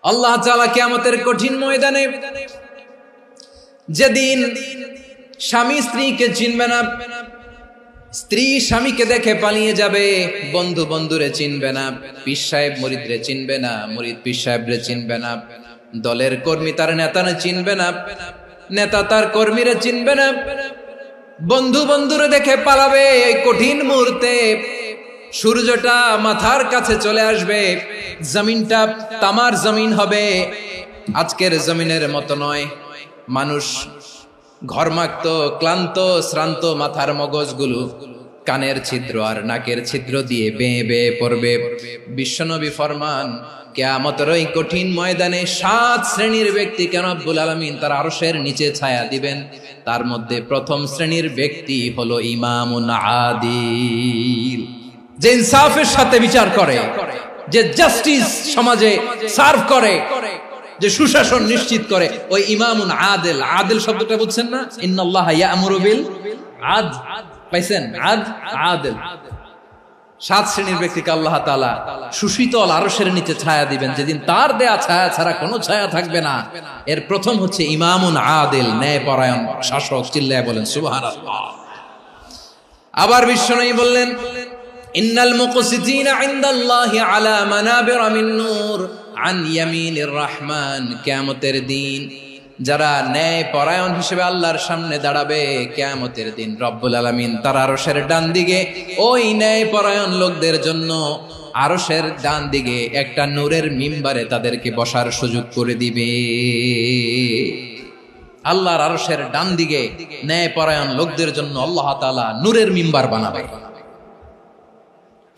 আল্লাহ তাআলা কিয়ামতের কঠিন ময়দানে যেদিন স্বামী স্ত্রীকে চিনবে না, স্ত্রী স্বামীকে দেখে পালিয়ে যাবে, বন্ধু বন্ধুরে চিনবে না, পীর সাহেব মুরিদরে চিনবে না, মুরিদ পীর সাহেবরে চিনবে না, দলের কর্মী তার নেতারে চিনবে না, নেতা তার কর্মীরে চিনবে না, বন্ধু বন্ধুরে দেখে পালাবে। এই কঠিন মুহূর্তে সূর্যটা মাথার কাছে চলে আসবে, জমিনটা তামার জমিন হবে, আজকের জমিনের মতো নয়। মানুষ ঘর্মাক্ত, ক্লান্ত, শ্রান্ত মাথার মগজগুলো কানের ছিদ্র আর নাকের ছিদ্র দিয়ে বেয়ে বেয়ে পড়বে। বিশ্বনবী ফরমান, কিয়ামতের ওই কঠিন ময়দানে 7 শ্রেণীর ব্যক্তিকে রব্বুল আলামিন তার আরশের নিচে ছায়া দিবেন। তার মধ্যে প্রথম শ্রেণীর ব্যক্তি হলো ইমামুন আদিল, যে ইনসাফের সাথে বিচার করে, যে জাস্টিস সমাজে সার্ভ করে, যে সুশাসন নিশ্চিত করে, ওই ইমামুন আদিল। আদিল শব্দটা বুঝছেন না? ইন্নাল্লাহা ইয়া'মুরু বিল আদল, পাইছেন? আদিল। 7 শ্রেণীর ব্যক্তিকে আল্লাহ তাআলা সুশীতল আরশের নিচে ছায়া দিবেন, যেদিন তার দেয়া ছায়া ছাড়া কোনো ছায়া থাকবে না। এর প্রথম হচ্ছে ইমামুন আদিল, ন্যায়পরায়ণ শাসক। চিল্লায় বলেন সুবহানাল্লাহ। আবার বিশ্বনবী বললেন, ইন্নাল মুকসিতিনা ইনদাল্লাহি আলা মানাবিরা মিন নূর আন ইয়ামিনির রহমান। কিয়ামতের দিন যারা ন্যায় পরায়ণ হিসেবে আল্লাহর সামনে দাঁড়াবে, কিয়ামতের দিন রব্বুল আলামিন তার আরশের ডান দিকে ওই ন্যায় পরায়ণ লোকদের জন্য আরশের ডান দিকে একটা নূরের মিম্বারে তাদেরকে বসার সুযোগ করে দিবে। আল্লাহর আরশের ডান দিকে ন্যায় পরায়ণ লোকদের জন্য আল্লাহ তাআলা নূরের মিম্বার বানাবে।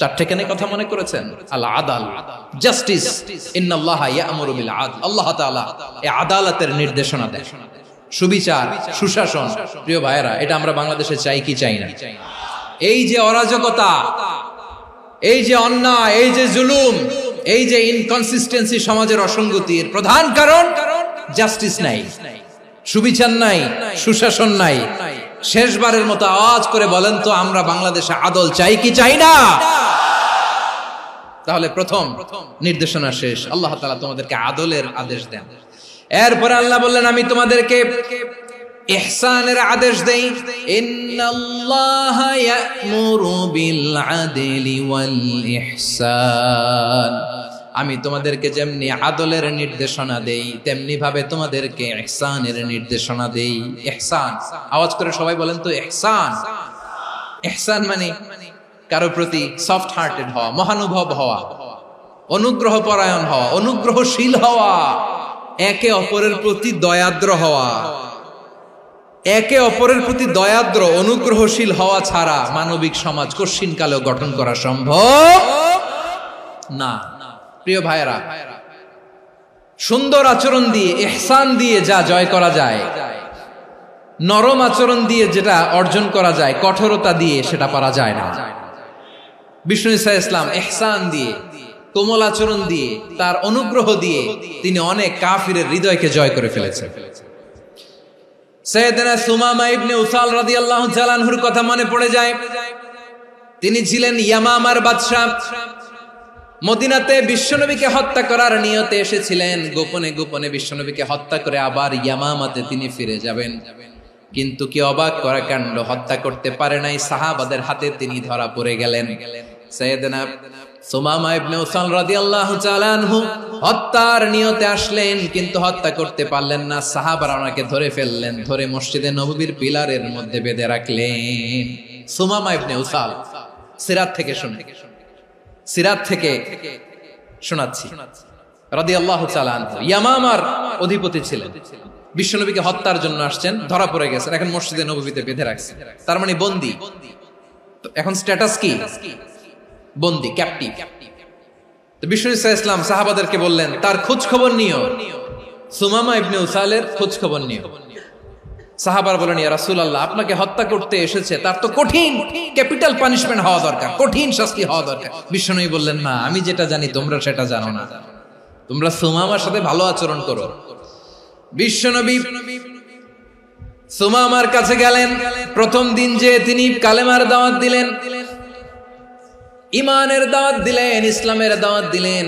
4টে কেন কথা মনে করেছেন? আল আদাল, জাস্টিস। ইন্নাল্লাহা ইয়া'মুরু বিল আদল। আল্লাহ তাআলা এই আদালতের নির্দেশনা দেন, সুবিচার, সুশাসন। প্রিয় ভাইয়েরা, এটা আমরা বাংলাদেশে চাই কি চাই না? এই যে অরাজকতা, এই যে অন্যায়, এই যে জুলুম, এই যে ইনকনসিস্টেন্সি সমাজের অসঙ্গতির প্রধান কারণ জাস্টিস নাই, সুবিচার নাই, সুশাসন নাই। শেষবারের মতো আওয়াজ করে বলেন তো, আমরা বাংলাদেশে আদল চাই কি চাই না? তাহলে প্রথম নির্দেশনা শেষ। আল্লাহ তাআলা তোমাদেরকে আদলের আদেশ দেন। এরপরে আল্লাহ বললেন, আমি তোমাদেরকে ইহসানের আদেশ দেই। ইন্নাল্লাহা ইয়া'মুরু বিল আদলি ওয়াল ইহসান। আমি তোমাদেরকে যেমনি আদলের নির্দেশনা দেই, তেমনি ভাবে তোমাদেরকে ইহসানের নির্দেশনা দেই। ইহসান, আওয়াজ করে সবাই বলেন তো ইহসান। ইহসান মানে কারো প্রতি সফট হার্টেড হওয়া, মহানুভব হওয়া, অনুগ্রহ পরায়ণ হওয়া, অনুগ্রহশীল হওয়া, একে অপরের প্রতি দয়াদ্র হওয়া। একে অপরের প্রতি দয়াদ্র, অনুগ্রহশীল হওয়া ছাড়া মানবিক সমাজ কশিনকালেও গঠন করা সম্ভব না। প্রিয় ভাইয়েরা, সুন্দর আচরণ দিয়ে, ইহসান দিয়ে যা জয় করা যায়, নরম আচরণ দিয়ে যেটা অর্জন করা যায়, কঠোরতা দিয়ে সেটা পারা যায় না। বিষ্ণু ঈসা ইসলাম ইহসান দিয়ে, কোমল আচরণ দিয়ে, তার অনুগ্রহ দিয়ে তিনি অনেক কাফিরের হৃদয়কে জয় করে ফেলেছেন। সাইয়েদনা সুমামা ইবনে উসাল রাদিয়াল্লাহু তাআলা আনহুর কথা মনে পড়ে যায়। তিনি ছিলেন ইয়ামামার বাদশা। মদিনাতে বিশ্বনবীকে হত্যা করার নিয়তে এসেছিলেন। গোপনে গোপনে বিশ্বনবীকে হত্যা করে আবার ইয়ামামাতে তিনি ফিরে যাবেন। কিন্তু কি অবাক করা কাণ্ড, হত্যা করতে পারে নাই, সাহাবাদের হাতে তিনি ধরা পড়ে গেলেন। সাইয়েদনা সুমামা ইবনে উসাল রাদিয়াল্লাহু তাআলা আনহু হত্যার নিয়তে আসলেন, কিন্তু হত্যা করতে পারলেন না। সাহাবারা ওনাকে ধরে ফেললেন, ধরে মসজিদে নববীর পিলারের মধ্যে বেঁধে রাখলেন। সুমামা ইবনে উসাল, সিরাত থেকে শুনে, সিরাত থেকে শোনাচ্ছি, রাদিয়াল্লাহু তাআলা আনহু ইয়ামামার অধিপতি ছিলেন। বিশ্বনবীকে হত্যার জন্য আসছেন, ধরা পড়ে গেছেন, এখন মসজিদে নববীতে বেঁধে রাখছেন। তার মানে বন্দী। এখন স্ট্যাটাস কি? বন্দী, ক্যাপটিভ। তো বিষ্ণু ঈসা ইসলাম সাহাবাদেরকে বললেন, তার খোঁজ খবর নিও, সুমামা ইবনে উসালের খোঁজ খবর নিও। সাহাবার বলেন, ইয়া রাসূলুল্লাহ, আপনাকে হত্যা করতে এসেছে, তার তো কঠিন ক্যাপিটাল পানিশমেন্ট হওয়া দরকার, কঠিন শাস্তি হওয়া দরকার। বিশ্বনবী বললেন, না, আমি যেটা জানি তোমরা সেটা জানো না, তোমরা সুমামার সাথে ভালো আচরণ করো। বিশ্বনবী সুমামার কাছে গেলেন। প্রথম দিন যে তিনি কালেমার দাওয়াত দিলেন, ইমানের দাওয়াত দিলেন, ইসলামের দাওয়াত দিলেন,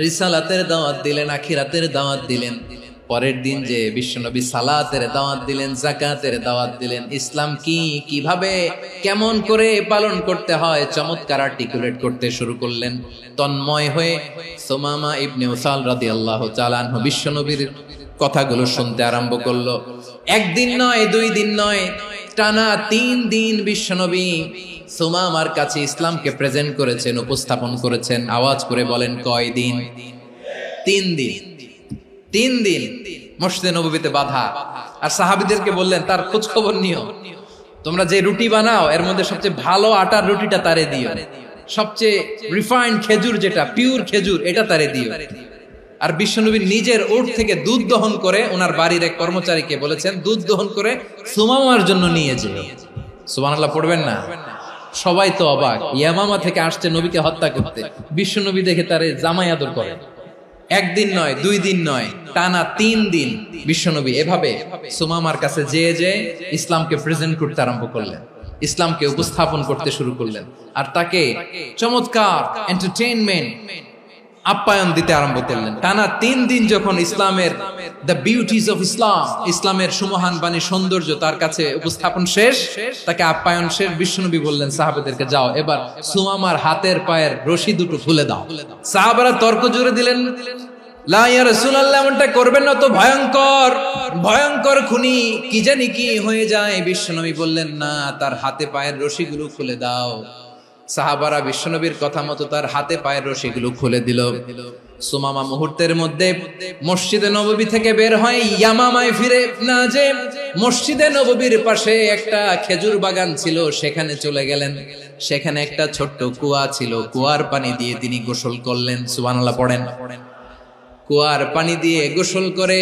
রিসালাতের দাওয়াত দিলেন, আখিরাতের দাওয়াত দিলেন। পরের দিন যে বিশ্বনবী সালাতের দাওয়াত দিলেন, যাকাতের দাওয়াত দিলেন, ইসলাম কি, কিভাবে, কেমন করে পালন করতে হয় চমৎকার আর্টিকুলেট করতে শুরু করলেন। তন্ময় হয়ে সুমামা ইবনে উসাল রাদিয়াল্লাহু তাআলা আনহু বিশ্বনবীর কথাগুলো শুনতে আরম্ভ করলো। একদিন নয়, 2 দিন নয়, টানা 3 দিন বিশ্বনবী সুমামার কাছে ইসলামকে প্রেজেন্ট করেছেন, উপস্থাপন করেছেন। আওয়াজ করে বলেন, কয় দিন? 3 দিন। 3 দিন মসজিদে নববীতে বাধা। আর সাহাবীদেরকে বললেন, তার খোঁজ খবর নিও, তোমরা যে রুটি বানাও এর মধ্যে সবচেয়ে ভালো আটার রুটিটা তারে দিও, সবচেয়ে রিফাইন্ড খেজুর, যেটা পিওর খেজুর, এটা তারে দিও। আর বিশ্বনবী নিজের উট থেকে দুধ দহন করে ওনার বাড়ির এক কর্মচারীকে বলেছেন, দুধ দহন করে সুমামার জন্য নিয়ে যেও। সুবহানাল্লাহ পড়বেন না? সবাই তো অবাক, ইয়ামামা থেকে আসছে নবীকে হত্যা করতে, বিশ্বনবী দেখে তারে জামাই আদর করে। একদিন নয়, 2 দিন নয়, টানা 3 দিন বিশ্বনবী এভাবে সুমামার কাছে যেয়ে ইসলামকে প্রেজেন্ট করতে আরম্ভ করলেন, ইসলামকে উপস্থাপন করতে শুরু করলেন। আর তাকে চমৎকার এন্টারটেইনমেন্ট, আপ্যায়ন দিতে আরম্ভ করলেন। টানা 3 দিন যখন ইসলামের দ্য বিউটিজ অফ ইসলাম, ইসলামের সুমহান বাণী, সৌন্দর্য তার কাছে উপস্থাপন শেষ, তাকে আপ্যায়ন শেষ, বিশ্বনবী বললেন সাহাবাদেরকে, যাও এবার সুমামার হাতের পায়ের রশি দুটো খুলে দাও। সাহাবারা তর্ক জুড়ে দিলেন, লা ইয়া রাসূলুল্লাহ, এমনটা করবেন না, তো ভয়ঙ্কর ভয়ঙ্কর খুনি, কি জানি কি হয়ে যায়। বিশ্বনবী বললেন, না, তার হাতে পায়ের রশিগুলো খুলে দাও। সাহাবারা বিশ্বনবীর কথা মতো তার হাতে পায়ের রশিগুলো খুলে দিল। সুমামা মুহূর্তের মধ্যে মসজিদে নববী থেকে বের হয়, ইয়ামামায় ফিরে না যে মসজিদে নববীর পাশে একটা খেজুর বাগান ছিল, সেখানে চলে গেলেন। সেখানে একটা ছোট্ট কুয়া ছিল, কুয়ার পানি দিয়ে তিনি গোসল করলেন। সুবহানাল্লাহ পড়েন। কুয়ার পানি দিয়ে গোসল করে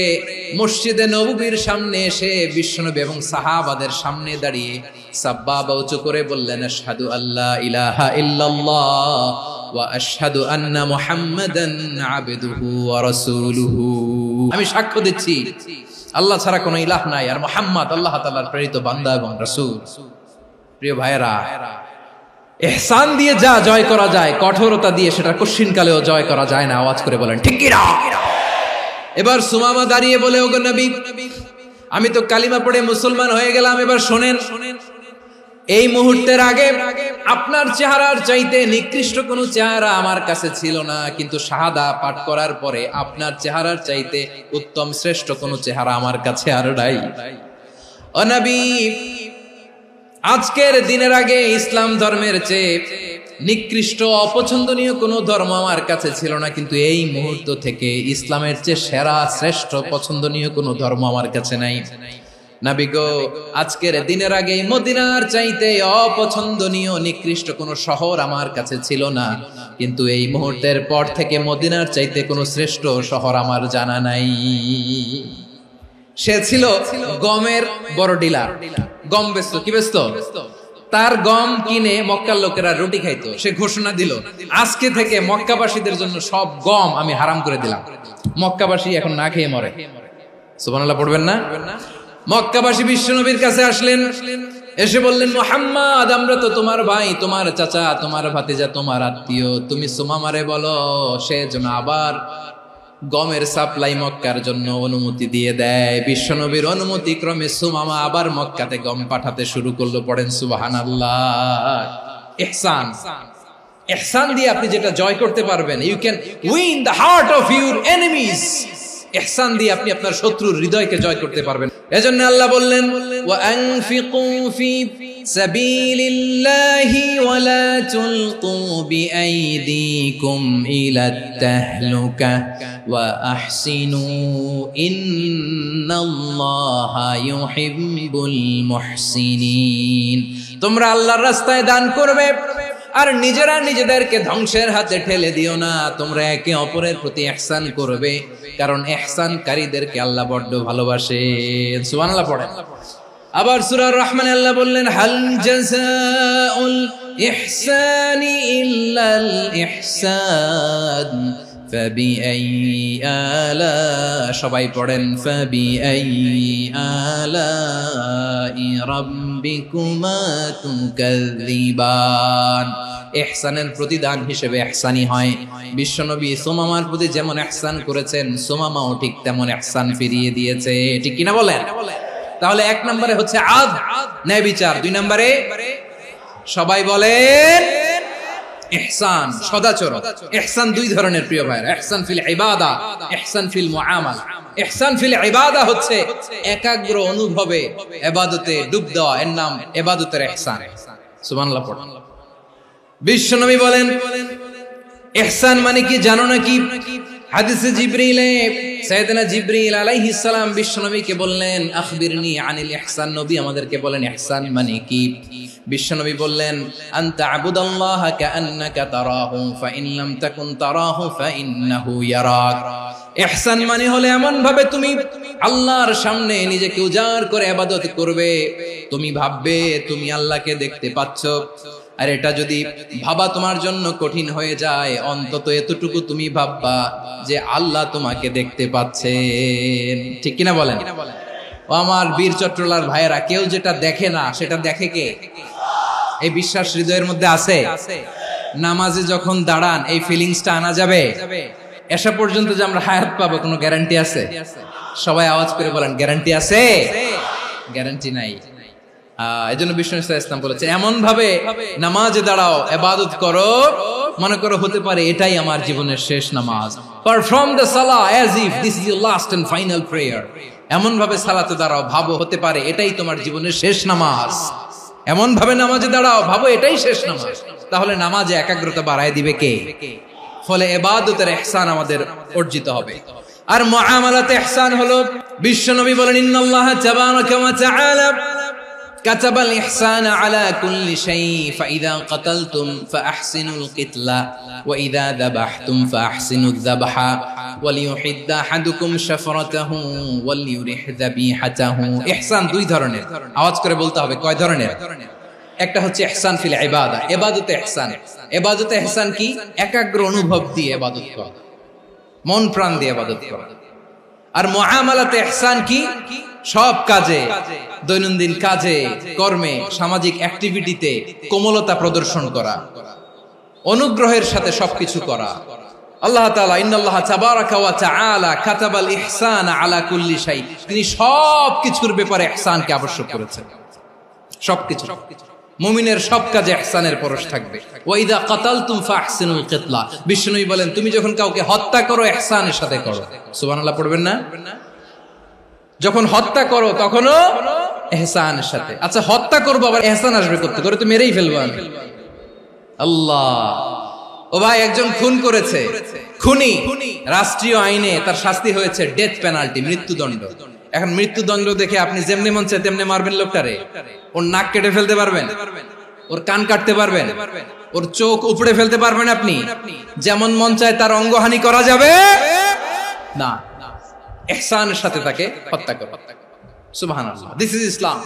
মসজিদে নববীর সামনে এসে বিশ্বনবী এবং সাহাবাদের সামনে দাঁড়িয়ে সাব্বাবা উঁচু করে বললেন, আশহাদু আল্লা ইলাহা ইল্লাল্লাহ ওয়া আশহাদু আন্না মুহাম্মাদান আবদুহু ওয়া রাসূলুহু। আমি সাক্ষ্য দিচ্ছি আল্লাহ ছাড়া কোনো ইলাহ নাই, আর মুহাম্মদ আল্লাহ তাআলার প্রেরিত বান্দা এবং রাসূল। প্রিয় ভাইয়েরা, ইহসান দিয়ে যা জয় করা যায়, কঠোরতা দিয়ে সেটা কঠিনকালেও জয় করা যায় না। আওয়াজ করে বলেন, ঠিক কি না? এবার সুমামা দাঁড়িয়ে বলে, ওগো নবী, আমি তো কালিমা পড়ে মুসলমান হয়ে গেলাম, এবার শোনেন, এই মুহূর্তের আগে আপনার চেহারার চাইতে নিকৃষ্ট কোনো চেহারা আমার কাছে ছিল না, কিন্তু শাহাদা পাঠ করার পরে আপনার চেহারার চাইতে উত্তম শ্রেষ্ঠ কোনো চেহারা আমার কাছে আর নাই। ও নবী, আজকের দিনের আগে ইসলাম ধর্মের চেয়ে নিকৃষ্ট অপছন্দনীয় কোনো ধর্ম আমার কাছে ছিল না, কিন্তু এই মুহূর্ত থেকে ইসলামের চেয়ে সেরা শ্রেষ্ঠ পছন্দনীয় কোনো ধর্ম আমার কাছে নাই। নবী গো, আজকের দিনের আগে মদিনার চাইতে অপছন্দনীয় নিকৃষ্ট কোনো শহর আমার কাছে ছিল না, কিন্তু এই মুহূর্তের পর থেকে মদিনার চাইতে কোনো শ্রেষ্ঠ শহর আমার জানা নাই। সে ছিল গমের বড় ডিলার, গম বেচতো। কি বেচতো? তার গম কিনে মক্কার লোকেরা রুটি খাইতো। সে ঘোষণা দিল, আজকে থেকে মক্কাবাসীদের জন্য সব গম আমি হারাম করে দিলাম, মক্কাবাসী এখন না খেয়ে মরে। সুবহানাল্লাহ পড়বেন না? মক্কাবাসী বিশ্বনবীর কাছে আসলেন, এসে বললেন, মুহাম্মদ, আমরা তো তোমার ভাই, তোমার চাচা, তোমার ভাতিজা, তোমার আত্মীয়, তুমি সুমামারে বলো সে যেন আবার গমের সাপ্লাই মক্কার জন্য অনুমতি দিয়ে দেয়। বিশ্বনবীর অনুমতি ক্রমে সুমামা আবার মক্কাতে গম পাঠাতে শুরু করলো। পড়েন সুবহানাল্লাহ। ইহসান, ইহসান দিয়ে আপনি যেটা জয় করতে পারবেন, you can win the heart of your enemies. ইহসান দিয়ে আপনি আপনার শত্রুর হৃদয়কে জয় করতে পারবেন। এজন্য আল্লাহ বললেন, ওয়া আনফিকু ফি সাবিলিল্লাহি ওয়া লা তুলকু বিআইদিকুম ইলাত তাহলুকা ওয়া আহসিনু ইন্নাল্লাহা ইউহিব্বুল মুহসিনিন। তোমরা আল্লাহর রাস্তায় দান করবে আর নিজেরা নিজেদেরকে ধ্বংসের হাতে ঠেলে দিও না। তোমরা একে অপরের প্রতি ইহসান করবে, কারণ ইহসানকারীদেরকে আল্লাহ বড্ড ভালোবাসেন। সুবহানাল্লাহ পড়েন। আবার সূরা রহমানে আল্লাহ বললেন, হাল জাযাউল ইহসানি ইল্লাল ইহসান ফাবিআইয়ি আলা, সবাই পড়েন, ফাবিআইয়ি আলাই রাব্বিকুমা তুকাযযিবান। ইহসানের প্রতিদান হিসেবে ইহসানি হয়। বিশ্বনবী সুমামার প্রতি যেমন ইহসান করেছেন, সুমামাও ঠিক তেমন ইহসান ফিরিয়ে দিয়েছে। ঠিক কিনা বলেন? তাহলে 1 নম্বরে হচ্ছে আদ, ন্যায় বিচার। 2 নম্বরে সবাই বলেন ইহসান, সদাচরণ। ইহসান 2 ধরনের প্রিয় ভাইরা, ইহসান ফিল ইবাদা, ইহসান ফিল মুআমালা। ইহসান ফিল ইবাদা হচ্ছে একাগ্র অনুভবে ইবাদতে ডুব দেওয়া, এর নাম ইবাদতের ইহসান। সুবহানাল্লাহ পড়ুন। বিশ্বনবী বলেন ইহসান মানে কি জানো নাকি? হাদিসে জিবরিলে সাইয়েদনা জিবরিল আলাইহিস সালাম বিশ্বনবীকে বললেন আখবিরনি আনিল ইহসান। নবী আমাদেরকে বলেন ইহসান মানে কি? বিশ্বনবী বললেন আনতা আবুদাল্লাহা কাআন্নাকা তারাহু ফাইন লাম তাকুন তারাহু ফাইন্নাহু ইয়ারাক। ইহসান মানে হলো এমন ভাবে তুমি আল্লাহর সামনে নিজেকে উজাড় করে ইবাদত করবে, তুমি ভাববে তুমি আল্লাহকে দেখতে পাচ্ছ। আর এটা যদি ভাবা তোমার জন্য কঠিন হয়ে যায়, অন্তত এতটুকু তুমি ভাববা যে আল্লাহ তোমাকে দেখতে পাচ্ছেন। ঠিক কিনা বলেন? ও আমার বীর চট্টলার ভাইয়েরা, কেউ যেটা দেখে না সেটা দেখে কে? এই বিশ্বাস হৃদয়ের মধ্যে আছে? নামাজে যখন দাঁড়ান এই ফিলিংসটা আনা যাবে? এসা পর্যন্ত যে আমরা হায়াত পাবো কোনো গ্যারান্টি আছে? সবাই আওয়াজ করে বলেন গ্যারান্টি আছে? গ্যারান্টি নাই। এজন্য বিষ্ণু ইসলাম বলেছে এমন ভাবে নামাজে দাঁড়াও, ইবাদত করো, মনে করো হতে পারে এটাই আমার জীবনের শেষ নামাজ। Perform the salah as if this is your last and final prayer. এমন ভাবে সালাতে দাঁড়াও, ভাবো হতে পারে এটাই তোমার জীবনের শেষ নামাজ। এমন ভাবে নামাজে দাঁড়াও, ভাবো এটাই শেষ নামাজ। তাহলে নামাজে একাগ্রতা বাড়ায় দিবে কে? ফলে ইবাদতের ইহসান আমাদের অর্জিত হবে। আর মুআমালাতে ইহসান হলো, বিশ্বনবী বলেন ইন্নাল্লাহা তাবারাকা ওয়া তাআলা كتب الإحسان على كل شيء فإذا قتلتم فأحسنوا القتلة وإذا ذبحتم فأحسنوا الذبح وليحد أحدكم شفرته وليرح ذبيحته। ইহসান 2 ধরনের, আওয়াজ করে বলতে হবে কয় ধরনের? একটা হচ্ছে ইহসান ফিল ইবাদা, ইবাদতে ইহসান। ইবাদতে ইহসান কি? একাগ্র অনুভব দিয়ে ইবাদত করা, মন প্রাণ দিয়ে ইবাদত করা। আর মুআমালাতে ইহসান কি? সব কাজে, দৈনন্দিন কাজে, কর্মে, সামাজিক অ্যাক্টিভিটিতে কোমলতা প্রদর্শন করা, অনুগ্রহের সাথে সবকিছু করা। আল্লাহ তাআলা ইন্নাল্লাহা তাবারাকা ওয়া তাআলা কাতাবাল ইহসান আলা কুল্লি শাই, তিনি সবকিছুর ব্যাপারে ইহসানকে আবশ্যক করেছেন। সবকিছু, মুমিনের সব কাজে ইহসানের পরশ থাকবে। ওয়া ইযা কাতালতুম ফাহসিনুল কিতলা, বিষ্ণুই বলেন তুমি যখন কাউকে হত্যা করো ইহসানের সাথে করো। সুবহানাল্লাহ পড়বেন না? যখন হত্যা করো তখনও ইহসানের সাথে। আচ্ছা হত্যা করবো আবার ইহসান আসবে করতে করে, তো মেরেই ফেলবো আমি। আল্লাহ, ও ভাই একজন খুন করেছে, খুনি, রাষ্ট্রীয় আইনে তার শাস্তি হয়েছে ডেথ পেনাল্টি, মৃত্যুদণ্ড। এখন মৃত্যুদণ্ড দেখে আপনি যেমনি মন চায় তেমনি মারবেন লোকটারে? ওর নাক কেটে ফেলতে পারবেন? ওর কান কাটতে পারবেন? ওর চোখ উপড়ে ফেলতে পারবেন আপনি? যেমন মন চায় তার অঙ্গহানি করা যাবে না। ইহসানের সাথে তাকে হত্যা করো। সুবহানাল্লাহ, this is Islam,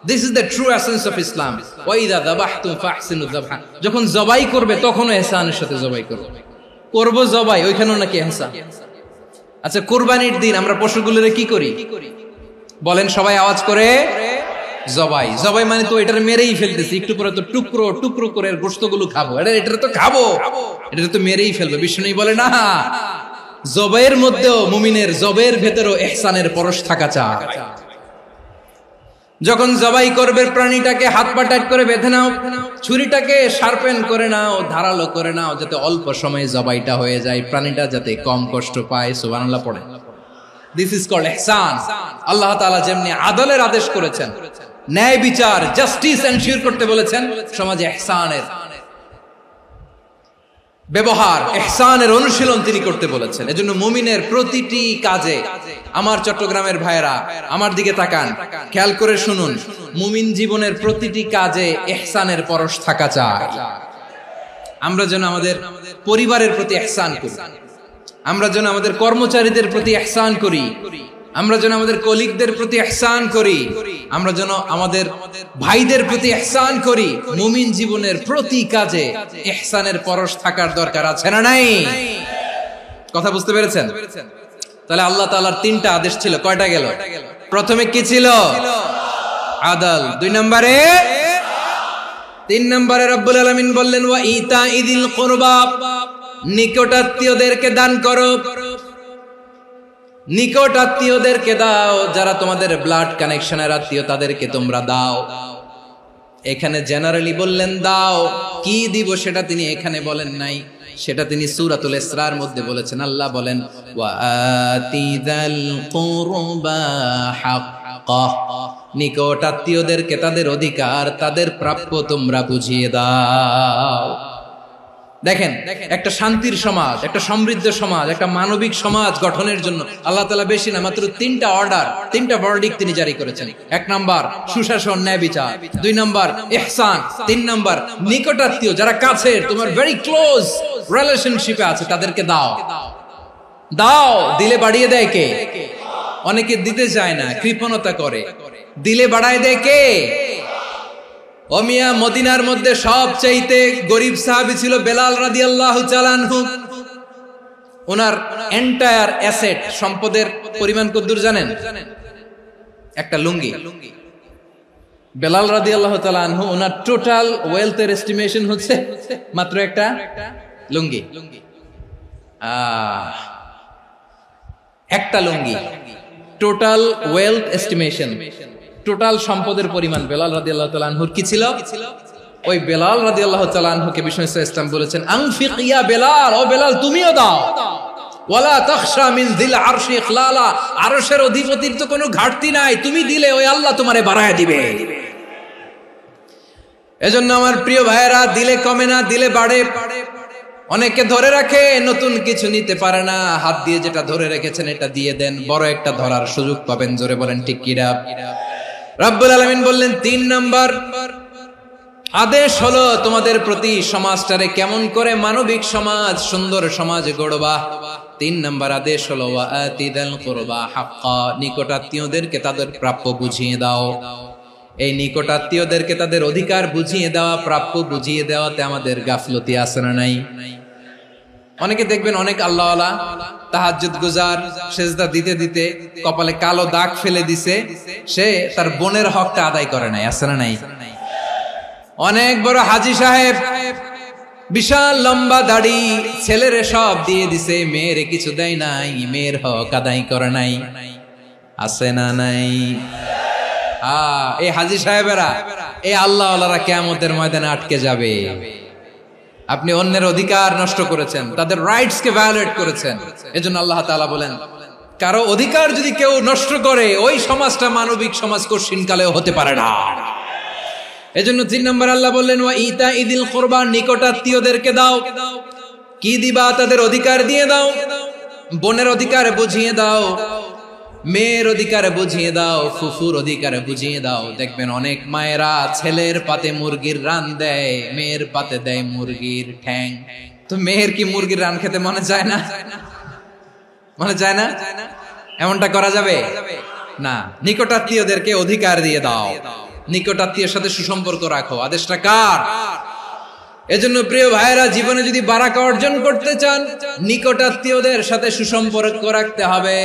this is the true essence of Islam. ওয়া ইযা যাবাহতুম ফাহসিনু যাবহা, যখন জবাই করবে তখনও ইহসানের সাথে জবাই করো। করব জবাই, ওইখানেও নাকি ইহসান। আচ্ছা কুরবানির দিন আমরা পশুগুলোরে কি করি বলেন সবাই আওয়াজ করে? জবাই। জবাই মানে তো এটার মেরেই ফেলতেছি, একটু পরে তো টুকরো টুকরো করে গোশতগুলো খাবো, এটা তো খাবো, এটা তো মেরেই ফেলবো। বিষ্ণু বলে না, জবাইয়ের মধ্যেও মুমিনের জবের ভেতরেও ইহসানের পরশ থাকা চাই। যখন জবাই করবে প্রাণীটাকে হাত পা টাইট করে বেঁধে নাও, ছুরিটাকে শার্পেন করে নাও, ধারালো করে নাও, যাতে অল্প সময়ে জবাইটা হয়ে যায়, প্রাণীটা যাতে কম কষ্ট পায়। সুবহানাল্লাহ পড়ে। দিস ইজ কল্ড ইহসান। আল্লাহ তাআলা যেমনি আদলের আদেশ করেছেন, ন্যায় বিচার, জাস্টিস এনশিওর করতে বলেছেন, সমাজে ইহসানের ব্যবহার, ইহসানের অনুশীলন তিনি করতে বলেছেন। এজন্য মুমিনের প্রতিটি কাজে, আমার চট্টগ্রামের ভাইয়েরা আমার দিকে তাকান, খেয়াল করে শুনুন, মুমিন জীবনের প্রতিটি কাজে ইহসানের পরশ থাকা চাই। আমরা যেন আমাদের পরিবারের প্রতি ইহসান করি, আমরা যেন আমাদের কর্মচারীদের প্রতি ইহসান করি, আমরা যেন আমাদের কলিগদের প্রতি ইহসান করি, আমরা যেন আমাদের ভাইদের প্রতি ইহসান করি। মুমিন জীবনের প্রতি কাজে ইহসানের পরশ থাকার দরকার আছে না নাই? কথা বুঝতে পেরেছেন? তাহলে আল্লাহ তাআলার 3টা আদেশ ছিল, কয়টা গেল? প্রথমে কি ছিল? আদল। 2 নম্বরে তিন নম্বরে রব্বুল আলামিন বললেন ওয়া ইতাইদিল কুরবা, নিকটাত্মীয়দেরকে দান করো। নিকট আত্মীয়দেরকে দাও, যারা তোমাদের ব্লাড কানেকশনের আত্মীয় তাদেরকে তোমরা দাও। এখানে জেনারেলি বললেন দাও, কি দিব সেটা তিনি এখানে বলেন নাই, সেটা তিনি সূরাতুল ইসরার মধ্যে বলেছেন। আল্লাহ বলেন ওয়া আতিযাল কুরবা হাক্কাহ, নিকট আত্মীয়দেরকে তাদের অধিকার, তাদের প্রাপ্য তোমরা বুঝিয়ে দাও। দেখেন, একটা শান্তির সমাজ, একটা সমৃদ্ধ সমাজ, একটা মানবিক সমাজ গঠনের জন্য আল্লাহ তাআলা বেশি না মাত্র তিনটা অর্ডার, তিনটা ভার্ডিক্ট তিনি জারি করেছেন। এক নাম্বার সুশাসন, ন্যায় বিচার। দুই নাম্বার ইহসান। তিন নাম্বার নিকটাত্মীয়, যারা কাছের, তোমার ভেরি ক্লোজ রিলেশনশিপে আছে, তাদেরকে দাও। দাও, দিলে বাড়িয়ে দেয় কে? অনেকে দিতে চায় না, কৃপণতা করে। দিলে বাড়ায় দেয় কে? ও মিয়া, মদিনার মধ্যে সবচাইতে গরিব সাহাবী ছিল বেলাল রাদিয়াল্লাহু তাআলা আনহু। ওনার এন্টায়ার অ্যাসেট, সম্পদের পরিমাণ কতদূর জানেন? একটা লুঙ্গি। বেলাল রাদিয়াল্লাহু তাআলা আনহু, ওনার টোটাল ওয়েলথের এস্টিমেশন হচ্ছে মাত্র একটা লুঙ্গি। একটা লুঙ্গি, টোটাল ওয়েলথ এস্টিমেশন, টোটাল সম্পদের পরিমাণ বেলাল রাদিয়াল্লাহু তাআলা আনহুর কি ছিল? ওই বেলাল রাদিয়াল্লাহু তাআলা আনহুকে বিষ্ণু ইসলাম বলেছেন আনফিক ইয়া বেলাল, ও বেলাল তুমিও দাও। ওয়ালা তাখশা মিন যিল আরশি ইখলালা, আরশের অধিপতির তো কোনো ঘাটতি নাই, তুমি দিলে ওই আল্লাহ তোমারে বাড়ায় দিবে। এজন্য আমার প্রিয় ভাইয়েরা, দিলে কমে না, দিলে বাড়ে। অনেকে ধরে রাখে, নতুন কিছু নিতে পারে না, হাত দিয়ে যেটা ধরে রেখেছেন এটা দিয়ে দেন, বড় একটা ধরার সুযোগ পাবেন। জোরে বলেন ঠিক কিনা? রব্বুল আলামিন বললেন ৩ নাম্বার আদেশ হলো তোমাদের প্রতি সমাজটারে কেমন করে মানবিক সমাজ, সুন্দর সমাজ গড়বা। ৩ নাম্বার আদেশ হলো ওয়া আতিদাল কুরবা হাক্কা, নিকটাত্মীয়দেরকে তাদের প্রাপ্য বুঝিয়ে দাও। এই নিকটাত্মীয়দেরকে তাদের অধিকার বুঝিয়ে দেওয়া, প্রাপ্য বুঝিয়ে দেওয়াতে আমাদের গাফলতি আছে না নাই? অনেকে দেখবেন অনেক আল্লাহওয়ালা, তাহাজ্জুদ গুজার, সেজদা দিতে দিতে কপালে কালো দাগ ফেলে দিছে, সে তার বোনের হকটা আদায় করে নাই, আছে না নাই? অনেক বড় হাজী সাহেব, বিশাল লম্বা দাড়ি, ছেলেরে সব দিয়ে দিছে, মেয়েরে কিছু দেয় নাই, মেয়ের হক আদায় করে নাই, আছে না নাই? এই হাজী সাহেবেরা, এই আল্লাহওয়ালারা কিয়ামতের ময়দানে আটকে যাবে। আপনি অন্যের অধিকার নষ্ট করেছেন, তাদের রাইটস কে ভায়োলেট করেছেন। এজন্য আল্লাহ তাআলা বলেন, কারো অধিকার যদি কেউ নষ্ট করে, ওই সমাজটা মানবিক সমাজ কঠিনকালেও হতে পারে না। এজন্য ৩ নম্বর আল্লাহ বললেন ওয়া ইতাইদিল কুরবা, নিকটাত্মীয়দেরকে দাও। কি দিবা? তাদের অধিকার দিয়ে দাও। বোনের অধিকার বুঝিয়ে দাও, মেয়ের অধিকার বুঝিয়ে দাও, ফুফুর অধিকার বুঝিয়ে দাও। দেখবেন অনেক মায়েরা ছেলের পাতে মুরগির রান দেয়, মেয়ের পাতে দেয় মুরগির ঠ্যাং। তো মেয়ের কি মুরগির রান খেতে মনে চায় না? মনে চায় না? এমনটা করা যাবে না। নিকটাত্মীয়দেরকে অধিকার দিয়ে দাও, নিকটাত্মীয়ের সাথে সুসম্পর্ক রাখো। আদেশটা কার? এজন্য প্রিয় ভাইয়েরা, জীবনে যদি বারাকা অর্জন করতে চান, নিকটাত্মীয়দের সাথে সুসম্পর্ক রাখতে হবে,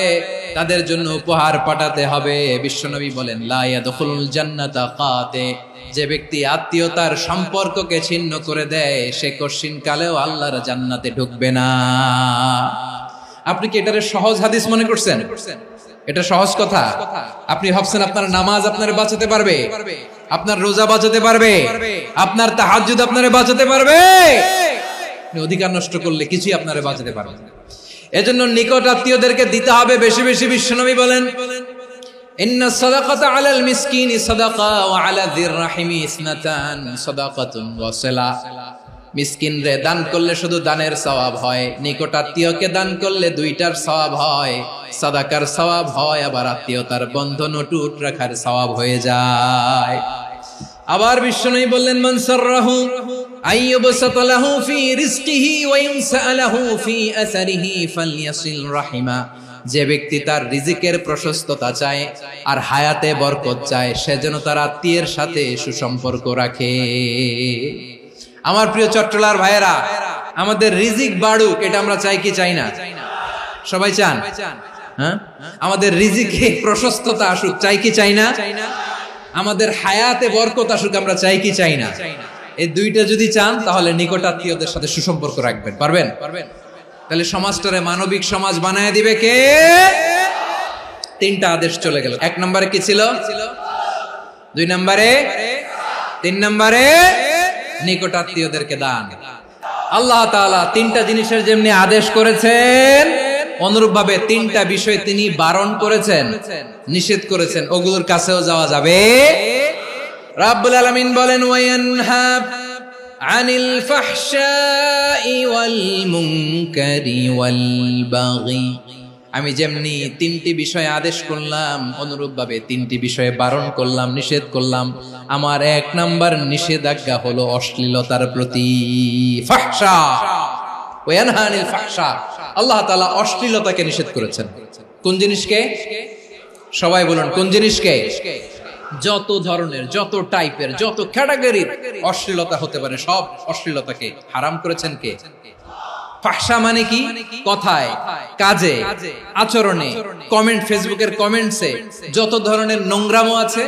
তাদের জন্য উপহার পাঠাতে হবে। বিশ্বনবী বলেন লা ইয়াদখুলুল জান্নাতা কাতে, যে ব্যক্তি আত্মীয়তার সম্পর্ককে ছিন্ন করে দেয়, সে কঠিন কালেও আল্লাহর জান্নাতে ঢুকবে না। আপনি কি এটারে সহজ হাদিস মনে করছেন? এটা সহজ কথা। আপনি ভাবছেন আপনার নামাজ আপনারে বাঁচাতে পারবে, আপনার রোজা বাঁচাতে পারবে, আপনার তাহাজ্জুদ আপনারে বাঁচাতে পারবে? অধিকার নষ্ট করলে কিছুই আপনারে বাঁচাতে পারবে না। এজন্য নিকট আত্মীয়দেরকে দিতে হবে বেশি বেশি। বিশ্বনবী বলেন ইন্না সাদাকাতা আলাল মিসকিনি সাদাকা ওয়া আলা যির রাহিমি ইসনাতান সাদাকাতুন ওয়া সিলা। মিসকিন রে দান করলে শুধু দানের সওয়াব হয়, নিকট আত্মীয়কে দান করলে দুইটার সওয়াব হয়, সাদাকার সওয়াব হয়, আবার আত্মীয়তার বন্ধন অটুট রাখার সওয়াব হয়ে যায়। আবার বিশ্বনবী বললেন মান সাররাহু আইয়ুবসাতা লাহু ফি রিজকিহি ওয়া ইউনসা লাহু ফি আসারিহি ফালইয়াসিল রাহিমা। যে ব্যক্তি তার রিজিকের প্রশস্ততা চায় আর হায়াতে বরকত চায়, সে যেন তার আত্মীয়ের সাথে সুসম্পর্ক রাখে। আমার প্রিয় চট্টলার ভাইয়েরা, আমাদের রিজিক বাড়ুক, এটা আমরা চাই কি চাই না? সবাই চান? হ্যাঁ, আমাদের রিজিকে প্রশস্ততা আসুক, চাই কি চাই না? আমাদের হায়াতে বরকত আসুক, আমরা চাই কি চাই না? এই দুইটা যদি চান তাহলে নিকটাত্মীয়দের সাথে সুসম্পর্ক রাখবেন। পারবেন? তাহলে সমাজটারে মানবিক সমাজ বানায় দিবে কে? তিনটা আদেশ চলে গেল। 1 নম্বরে কি ছিল? 2 নম্বরে, 3 নম্বরে নিকটাত্মীয়দেরকে দান। আল্লাহ তাআলা তিনটা জিনিসের যেমনি আদেশ করেছেন, অনুরূপ ভাবে তিনটা বিষয় তিনি বারণ করেছেন, নিষেধ করেছেন। ওগুলোর কাছেও যাওয়া যাবে। রাব্বুল আলামিন বলেন, ওয়ায়ানহা আনিল ফাহশাই ওয়াল মুনকারি ওয়াল বাগি। আমি যেমনি তিনটি বিষয়ে আদেশ করলাম, অনুরূপ ভাবে তিনটি বিষয়ে বারণ করলাম, নিষেধ করলাম। আমার 1 নাম্বার নিষেধাজ্ঞা হলো অশ্লীলতার প্রতি। ফাহশা, ওয়ায়ানহা আনিল ফাহশা, আল্লাহ তাআলা অশ্লীলতাকে নিষেধ করেছেন। কোন জিনিসকে? সবাই বলুন, কোন জিনিসকে? যত ধরনের, যত টাইপের, যত ক্যাটাগরির অশ্লীলতা হতে পারে সব অশ্লীলতাকে হারাম করেছেন কে? ফাহশা মানে কি? কথায়, কাজে, আচরণে, কমেন্ট, ফেসবুকের কমেন্টসে যত ধরনের নোংরামো আছে,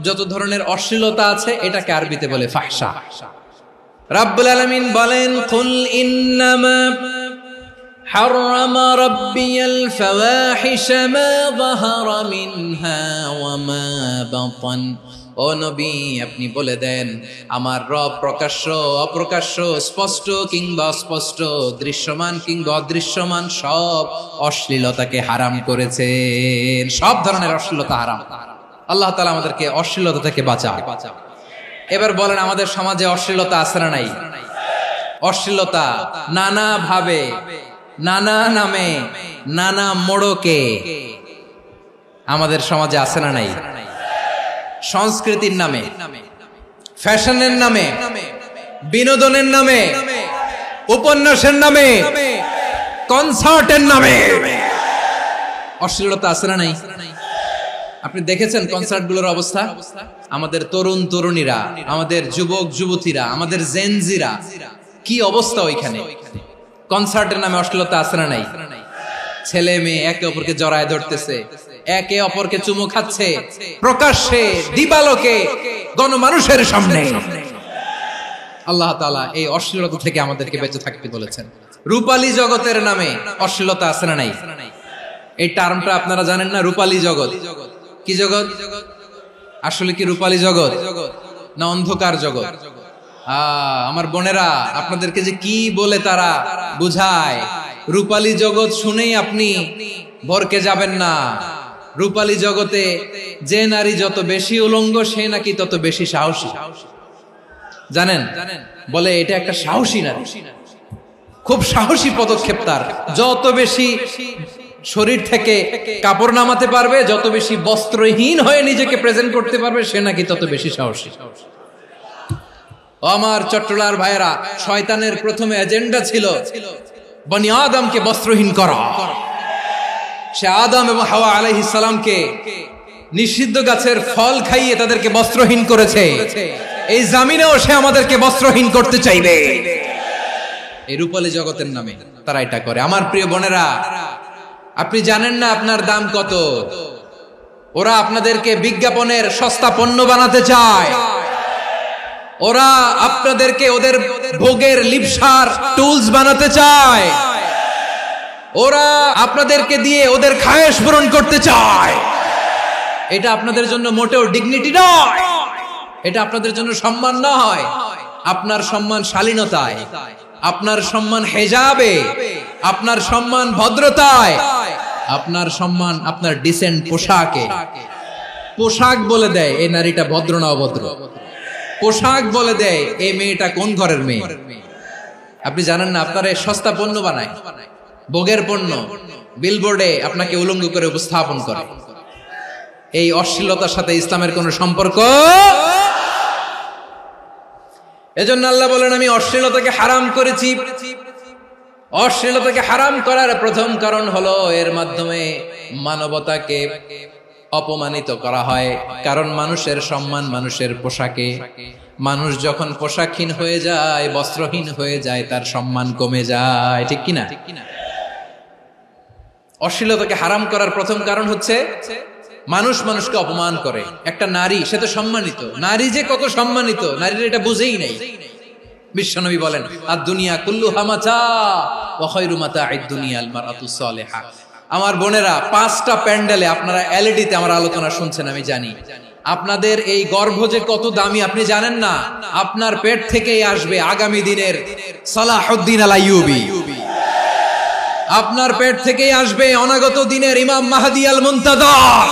যত ধরনের অশ্লীলতা আছে, এটাকে আরবিতে বলে ফাহশা। রাব্বুল আলামিন বলেন, কুল ইন্নামা حرم ربي الفواحش ما ظهر منها وما بطن। ও নবী, আপনি বলে দেন, আমার রব প্রকাশ্য, অপ্রকাশ্য, স্পষ্ট কিংবা অস্পষ্ট, দৃশ্যমান কিংবা অদৃশ্যমান সব অশ্লীলতাকে হারাম করেছেন। সব ধরনের অশ্লীলতা হারাম। আল্লাহ তাআলা আমাদেরকে অশ্লীলতা থেকে বাঁচায়। এবার বলেন, আমাদের সমাজে অশ্লীলতা আছে না নাই? অশ্লীলতা নানা ভাবে, নানা নামে, নানা মোড়কে আমাদের সমাজে আছে না নাই? সংস্কৃতির নামে, ফ্যাশনের নামে, বিনোদনের নামে, উপন্যাসের নামে, কনসার্টের নামে অশ্লীলতা আছে না নাই? আপনি দেখেছেন কনসার্টগুলোর অবস্থা? আমাদের তরুণ তরুণীরা, আমাদের যুবক যুবতীরা, আমাদের জেনজিরা, কি অবস্থা ওইখানে? কনসার্টের নামে অশ্লীলতা আছে না নাই? ছেলে মেয়ে একে অপরকে জড়ায় ধরতেছে, একে অপরকে চুমু খাচ্ছে, প্রকাশ্যে, দিবালোকে, গণমানুষের সামনে। আল্লাহ তাআলা এই অশ্লীলতা থেকে আমাদেরকে বেঁচে থাকতে বলেছেন। রূপালী জগতের নামে অশ্লীলতা আছে না নাই? এই টার্মটা আপনারা জানেন না? রূপালী জগৎ কি জগৎ? আসলে কি রূপালী জগৎ না অন্ধকার জগৎ? আমার বোনেরা, আপনাদেরকে যে কি বলে তারা বুঝায়, রূপালী জগৎ শুনেই আপনি ভরকে যাবেন না। রূপালী জগতে যে নারী যত বেশি উলঙ্গ, সে নাকি তত বেশি সাহসী। জানেন? বলে এটা একটা সাহসী নারী, খুব সাহসী পদক্ষেপ তার। যত বেশি শরীর থেকে কাপড় নামাতে পারবে, যত বেশি বস্ত্রহীন হয়ে নিজেকে প্রেজেন্ট করতে পারবে, সে নাকি তত বেশি সাহসী। আমার চট্টলার ভাইয়েরা, শয়তানের প্রথমে এজেন্ডা ছিল বনি আদমকে বস্ত্রহীন করা। সে আদম এবং হাওয়া আলাইহিস সালামকে নিষিদ্ধ গাছের ফল খাইয়ে তাদেরকে বস্ত্রহীন করেছে। এই জামিনেও সে আমাদেরকে বস্ত্রহীন করতে চাইবে। এই রূপালী জগতের নামে তারা এটা করে। আমার প্রিয় বোনেরা, আপনি জানেন না আপনার দাম কত। ওরা আপনাদেরকে বিজ্ঞাপনের সস্তা পণ্য বানাতে চায়। ওরা আপনাদেরকে ওদের ভোগের লিপসার টুলস বানাতে চায়। ওরা আপনাদেরকে দিয়ে ওদের খায়েশ পূরণ করতে চায়। এটা আপনাদের জন্য মোটেও ডিগনিটি নয়, এটা আপনাদের জন্য সম্মান নয়। আপনার সম্মান শালীনতায়, আপনার সম্মান হেজাবে, আপনার সম্মান ভদ্রতায়, আপনার সম্মান আপনার ডিসেন্ট পোশাকে। পোশাক বলে দেয় এই নারীটা ভদ্র না অভদ্র। পোশাক বলে দেয় এই মেয়েটা কোন ঘরের মেয়ে। আপনি জানেন না, আপনারা সস্তা পণ্য বানায়, ভোগের পণ্য, বিলবোর্ডে আপনাকে উলঙ্গ করে উপস্থাপন করে। এই অশ্লীলতার সাথে ইসলামের কোনো সম্পর্ক। এজন্য আল্লাহ বলেন, আমি অশ্লীলতাকে হারাম করেছি। অশ্লীলতাকে হারাম করার প্রথম কারণ হলো এর মাধ্যমে মানবতাকে অপমানিত করা হয়। কারণ মানুষের সম্মান মানুষের পোশাকে। মানুষ যখন পোশাকহীন হয়ে যায়, বস্ত্রহীন হয়ে যায়, তার সম্মান কমে যায়। ঠিক কিনা? অশ্লীলতাকে হারাম করার প্রথম কারণ হচ্ছে মানুষ মানুষকে অপমান করে। একটা নারী, সে তো সম্মানিত, নারী যে কত সম্মানিত নারীরা এটা বুঝেই নাই। বিশ্বনবী বলেন আদ-দুনিয়া কুল্লুহা মাতা ওয়া খায়রু মাতা'আদ দুনিয়া আল মারআতুস সালিহা। আমার বোনেরা, 5টা প্যান্ডেলে আপনারা এলইডিতে আমার আলোচনা শুনছেন, আমি জানি। আপনাদের এই গর্ভ যে কত দামি আপনি জানেন না। আপনার পেট থেকেই আসবে আগামী দিনের সালাহুদ্দিন আল আইয়ুবী, আপনার পেট থেকেই আসবে অনাগত দিনের ইমাম মাহদী আল মুনতাযর,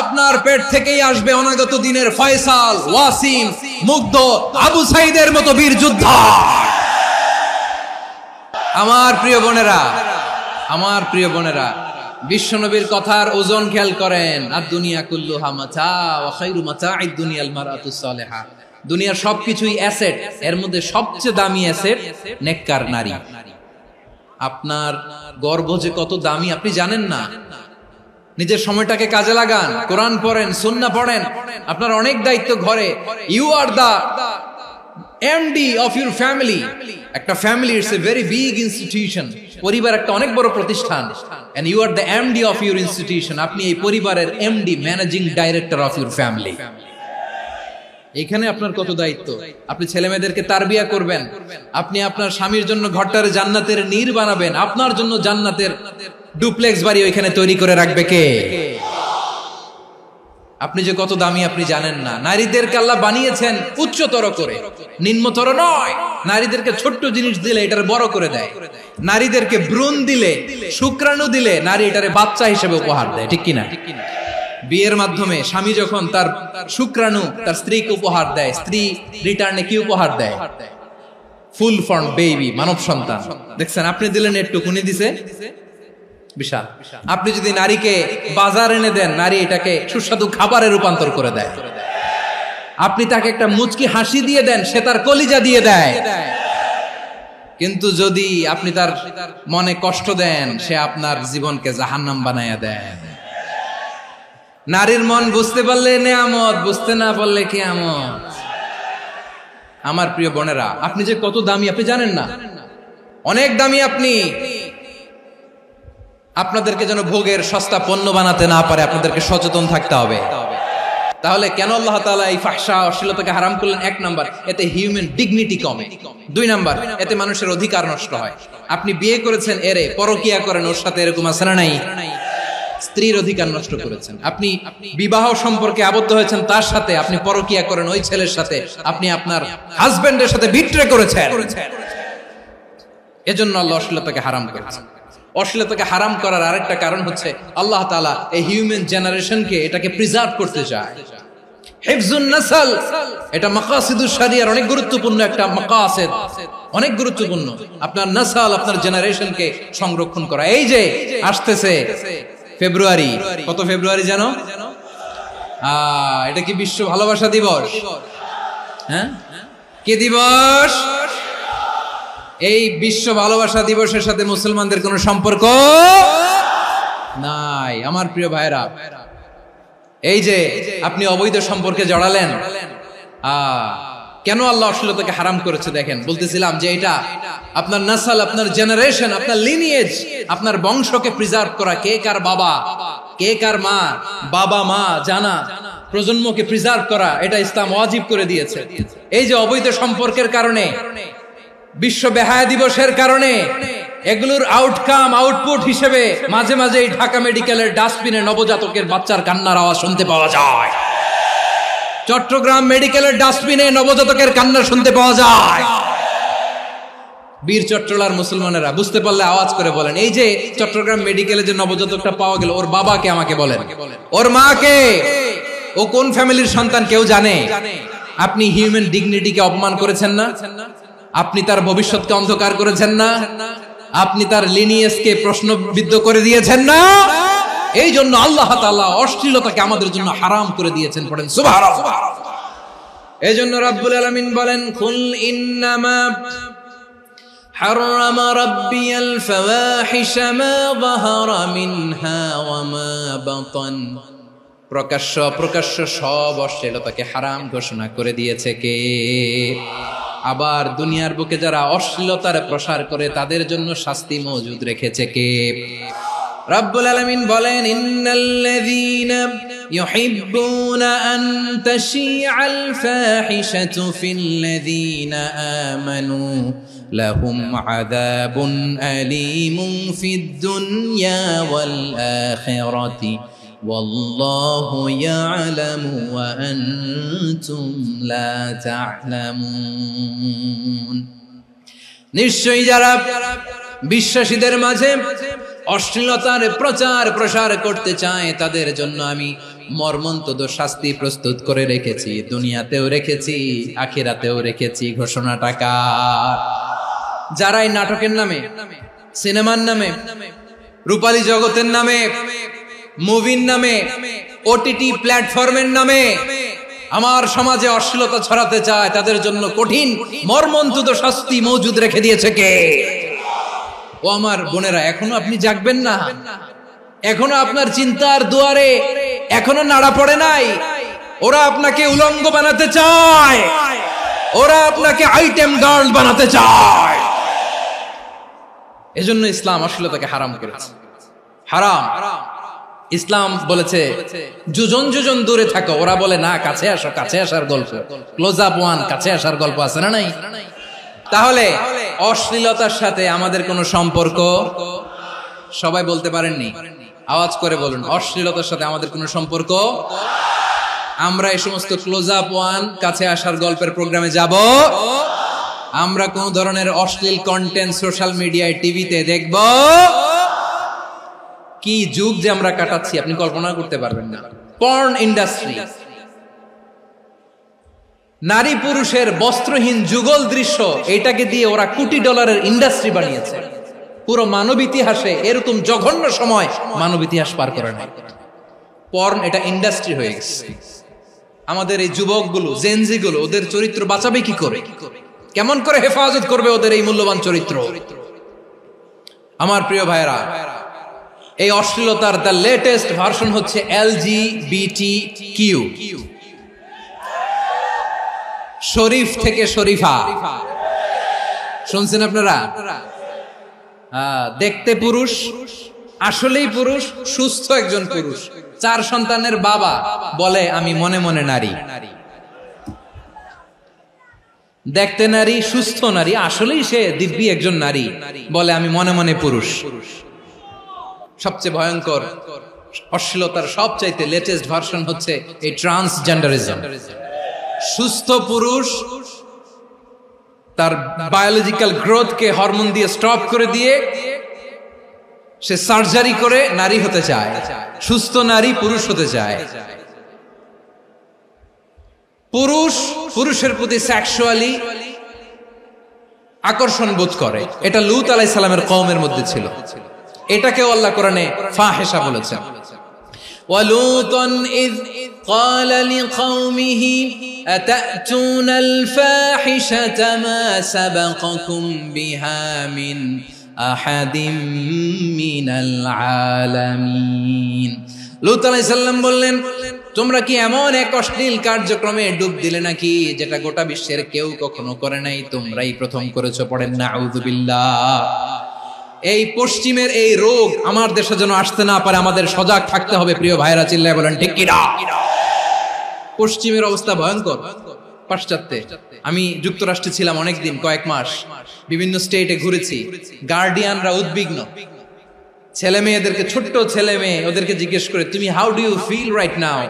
আপনার পেট থেকেই আসবে অনাগত দিনের ফয়সাল, ওয়াসিম, মুগ্ধ, আবু সাইদের মতো বীর যোদ্ধা। আমার প্রিয় বোনেরা, আমার প্রিয় বোনেরা, বিশ্বনবীর কথার ওজন খেয়াল করেন। আদ-দুনিয়া কুল্লুহা মাতা ওয়া খায়রু মাতা'আদ দুনিয়া আল মারআতুস সালিহা। দুনিয়ার সবকিছুই অ্যাসেট, এর মধ্যে সবচেয়ে দামি অ্যাসেট নেককার নারী। আপনার গর্ভ যে কত দামি আপনি জানেন না। নিজের সময়টাকে কাজে লাগান, কোরআন পড়েন, সুন্নাহ পড়েন। আপনার অনেক দায়িত্ব ঘরে। You are the MD of your family. একটা ফ্যামিলি it's a very big institution. পরিবার একটা অনেক বড় প্রতিষ্ঠান, and you are the MD of your institution. আপনি এই পরিবারের MD, managing director of your family. এখানে আপনার কত দায়িত্ব। আপনি ছেলে মেয়েদেরকে তারবিয়া করবেন, আপনি আপনার স্বামীর জন্য ঘরটার জান্নাতের নীর বানাবেন, আপনার জন্য জান্নাতের ডুপ্লেক্স বাড়ি ওইখানে তৈরি করে রাখবে কে? আপনি যে কত দামি আপনি জানেন না। নারীদেরকে আল্লাহ বানিয়েছেন উচ্চতর করে, নিম্নতর নয়। নারীদেরকে ছোট্ট জিনিস দিলে এটার বড় করে দেয়। নারীদেরকে ভ্রূণ দিলে, শুক্রাণু দিলে নারী এটারে বাচ্চা হিসেবে উপহার দেয়, ঠিক কিনা? বিয়ের মাধ্যমে স্বামী যখন তার শুক্রাণু তার স্ত্রীকে উপহার দেয়, স্ত্রী রিটার্নে কি উপহার দেয়? ফুল ফর্ম বেবি, মানব সন্তান। দেখছেন, আপনি দিলেন একটুকুনি, দিছে বিশাল। আপনি যদি নারীকে বাজার এনে দেন, নারী এটাকে সুস্বাদু খাবারে রূপান্তর করে দেয়। আপনি তাকে একটা মুচকি হাসি দিয়ে দেন, সে তার কলিজা দিয়ে দেয়। কিন্তু যদি আপনি তার মনে কষ্ট দেন, সে আপনার জীবনকে জাহান্নাম বানায়া দেয়। নারীর মন বুঝতে পারলে নেয়ামত, বুঝতে না পারলে কিয়ামত। আমার প্রিয় বোনেরা, আপনি যে কত দামি আপনি জানেন না। অনেক দামি আপনি। আপনাদেরকে যেন ভোগের সস্তা পণ্য বানাতে না পারে, আপনাদেরকে সচেতন থাকতে হবে। তাহলে কেন আল্লাহ তাআলা এই ফাহশা, অশ্লীলতাকে হারাম করলেন? 1 নাম্বার, এতে হিউম্যান ডিগনিটি কমে। 2 নাম্বার, এতে মানুষের অধিকার নষ্ট হয়। আপনি বিয়ে করেছেন, এরে পরকিয়া করেন, ওর সাথে এরকম আছে না নাই? স্ত্রীর অধিকার নষ্ট করেছেন। আপনি বিবাহ সম্পর্কে আবদ্ধ হয়েছেন তার সাথে, আপনি পরকিয়া করেন ওই ছেলের সাথে, আপনি আপনার হাজবেন্ডের সাথে বিট্রে করেছেন। এজন্য আল্লাহ অশ্লীলতাকে হারাম করেছেন। অশ্লীলতাকে হারাম করার আরেকটা কারণ হচ্ছে আল্লাহ তাআলা এই হিউম্যান জেনারেশনকে এটাকে প্রিজার্ভ করতে চায়। হিফজুন নাসল, এটা মাকাসিদুশ শরিয়ার অনেক গুরুত্বপূর্ণ একটা মাকাসিদ, অনেক গুরুত্বপূর্ণ। আপনার নাসল, আপনার জেনারেশনকে সংরক্ষণ করা। এই যে আসতেছে ফেব্রুয়ারি, কত ফেব্রুয়ারি জানো? এটা কি বিশ্ব ভালোবাসা দিবস? হ্যাঁ, কি দিবস? এই বিশ্ব ভালোবাসা দিবসের সাথে মুসলমানদের কোনো সম্পর্ক নাই। আমার প্রিয় ভাইরা, এই যে আপনি অবৈধ সম্পর্কে জড়ালেন, কেন আল্লাহ অশ্লীলতাকে হারাম করেছে দেখেন। বলতেছিলাম যে এটা আপনার নাসল, আপনার জেনারেশন, আপনার লিনিয়েজ, আপনার বংশকে প্রিজার্ভ করা। কে কার বাবা, কে কার মা, বাবা মা জানা, প্রজন্মকে প্রিজার্ভ করা, এটা ইসলাম ওয়াজিব করে দিয়েছে। এই যে অবৈধ সম্পর্কের কারণে, বিশ্ব বেহায়া দিবসের কারণে, এগুলোর আউটকাম, আউটপুট হিসেবে মাঝে মাঝে এই ঢাকা মেডিকেলের ডাস্টবিনে নবজাতকের বাচ্চার কান্নার আওয়াজ শুনতে পাওয়া যায়। চট্টগ্রাম মেডিকেলের ডাস্টবিনে নবজাতকের কান্না শুনতে পাওয়া যায়। বীর চট্টলার মুসলমানেরা বুঝতে পারলে আওয়াজ করে বলেন, এই যে চট্টগ্রাম মেডিকেলে যে নবজাতকটা পাওয়া গেল, ওর বাবাকে আমাকে বলেন, ওর মাকে, ও কোন ফ্যামিলির সন্তান কেউ জানে? আপনি হিউম্যান ডিগনিটিকে অপমান করেছেন না? আপনি তার ভবিষ্যৎকে অন্ধকার করেছেন না? আপনি তার লিনিয়েজকে প্রশ্নবিদ্ধ করে দিয়েছেন না? এই জন্য আল্লাহ তাআলা অশ্লীলতাকে আমাদের জন্য হারাম করে দিয়েছেন। পড়েন সুবহানাল্লাহ। এই জন্য রাব্বুল আলামিন বলেন, কুল ইন্নামা হারামা রাব্বিয়াল ফাওয়াহিশা মা যাহারা মিনহা ওয়া মা বাতান। প্রকাশ্য অপ্রকাশ্য সব অশ্লীলতাকে হারাম ঘোষণা করে দিয়েছে কে? আবার দুনিয়ার বুকে যারা অশ্লীলতার প্রসার করে তাদের জন্য শাস্তি মজুদ রেখেছে কে? রব্বুল আলামিন বলেন ইন্নাল্লাযীনা ইউহিব্বুনা আন তাশিআল ফাহিশাতু ফিল্লাযীনা আমানু লাহুম আযাবুন আলীমুন ফিদ দুনিয়া ওয়াল আখিরাতি ওয়াল্লাহু ইয়ালামু ওয়া আনতুম লা তা'লামুন। নিশ্চয়ই যারা বিশ্বাসীদের মাঝে অশ্লীলতার প্রচার প্রসার করতে চায় তাদের জন্য আমি মর্মন্তুদ শাস্তি প্রস্তুত করে রেখেছি, দুনিয়াতেও রেখেছি, আখিরাতেও রেখেছি। ঘোষণাটা কার? যারা এই নাটকের নামে, সিনেমার নামে, রূপালী জগতের নামে, মুভির নামে, ওটিটি প্ল্যাটফর্মের নামে আমার সমাজে অশ্লীলতা ছড়াতে চায় তাদের জন্য কঠিন মর্মন্তুদ শাস্তি মজুদ রেখে দিয়েছে কে? ও আমার বোনেরা, এখনো আপনি জাগবেন না? এখনো আপনার চিন্তার দুয়ারে এখনো নাড়া পড়ে নাই? ওরা আপনাকে উলঙ্গ বানাতে চায়, ওরা আপনাকে আইটেম গার্ল বানাতে চায়। এজন্য ইসলাম অশ্লীলতাকে হারাম করেছে। হারাম। ইসলাম বলেছে যোজন যোজন দূরে থাকো, ওরা বলে না কাছে আসো, কাছে আসার গল্প, ক্লোজ আপ ওয়ান, কাছে আসার গল্প আছে না নাই? তাহলে অশ্লীলতার সাথে আমাদের কোনো সম্পর্ক? সবাই বলতে পারেননি, আওয়াজ করে বলুন, অশ্লীলতার সাথে আমাদের কোনো সম্পর্ক? আমরা এই সমস্ত ক্লোজ আপ ওয়ান, কাছে আসার গল্পের প্রোগ্রামে যাব? আমরা কোন ধরনের অশ্লীল কন্টেন্ট সোশ্যাল মিডিয়ায়, টিভিতে দেখব? কি যুগ যে আমরা কাটাচ্ছি আপনি কল্পনা করতে পারবেন না। পর্ন ইন্ডাস্ট্রি, নারী পুরুষের বস্ত্রহীন যুগল দৃশ্য, এটাকে দিয়ে ওরা কোটি ডলারের ইন্ডাস্ট্রি বানিয়েছে। পুরো মানব ইতিহাসে এরকম জঘন্য সময় মানব ইতিহাস পার করে নাই। পর্ন এটা ইন্ডাস্ট্রি হয়ে গেছে। আমাদের এই যুবকগুলো, জেনজিগুলো, ওদের চরিত্র বাঁচাবে কি করে? কেমন করে হেফাজত করবে ওদের এই মূল্যবান চরিত্র? আমার প্রিয় ভাইরা, এই অশ্লীলতার দ্য লেটেস্ট ভার্সন হচ্ছে LGBTQ, শরীফ থেকে শরীফা। শুনছেন আপনারা? দেখতে পুরুষ, আসলেই পুরুষ, সুস্থ একজন পুরুষ, 4 সন্তানের বাবা, বলে আমি মনে মনে নারী। দেখতে নারী, সুস্থ নারী, আসলেই সে দিব্যি একজন নারী, বলে আমি মনে মনে পুরুষ। সবচেয়ে ভয়ঙ্কর অশ্লীলতার সবচাইতে লেটেস্ট ভার্সন হচ্ছে এই ট্রান্সজেন্ডারিজম। সুস্থ পুরুষ তার বায়োলজিক্যাল গ্রোথকে হরমোন দিয়ে স্টপ করে দিয়ে সে সার্জারি করে নারী হতে চায়। সুস্থ নারী পুরুষ হতে চায়। পুরুষ পুরুষের প্রতি সেক্সুয়ালি আকর্ষণ বোধ করে। এটা লূত আলাইহিস সালামের কওমের মধ্যে ছিল। এটাকেও আল্লাহ কোরআনে ফাহিশা বলেছেন। ওয়ালুতান ইয قال لقومه أتأتون الفاحشة ما سبقكم بها من أحد من العالمين। লূত আলাইহিস সালাম বললেন, তোমরা কি এমন এক অশ্লীল কার্যক্রমে ডুব দিলে নাকি যেটা গোটা বিশ্বের কেউ কখনো করে নাই? তোমরাই প্রথম করেছো। পড়েন নাউযুবিল্লাহ। এই পশ্চিমের এই রোগ আমার দেশে যেন আসতে না পারে, আমাদের সজাগ থাকতে হবে। প্রিয় ভাইরা চিল্লায় বলেন ঠিক কিনা? পশ্চিমের অবস্থা ভয়ঙ্কর। পাশ্চাত্যে, আমি যুক্তরাষ্ট্রে ছিলাম অনেকদিন, কয়েক মাস, বিভিন্ন স্টেটে ঘুরেছি। গার্ডিয়ানরা উদ্বিগ্ন, ছেলে মেয়েদেরকে, ছোট্ট ছেলে মেয়ে, ওদেরকে জিজ্ঞেস করে, তুমি how do you feel right now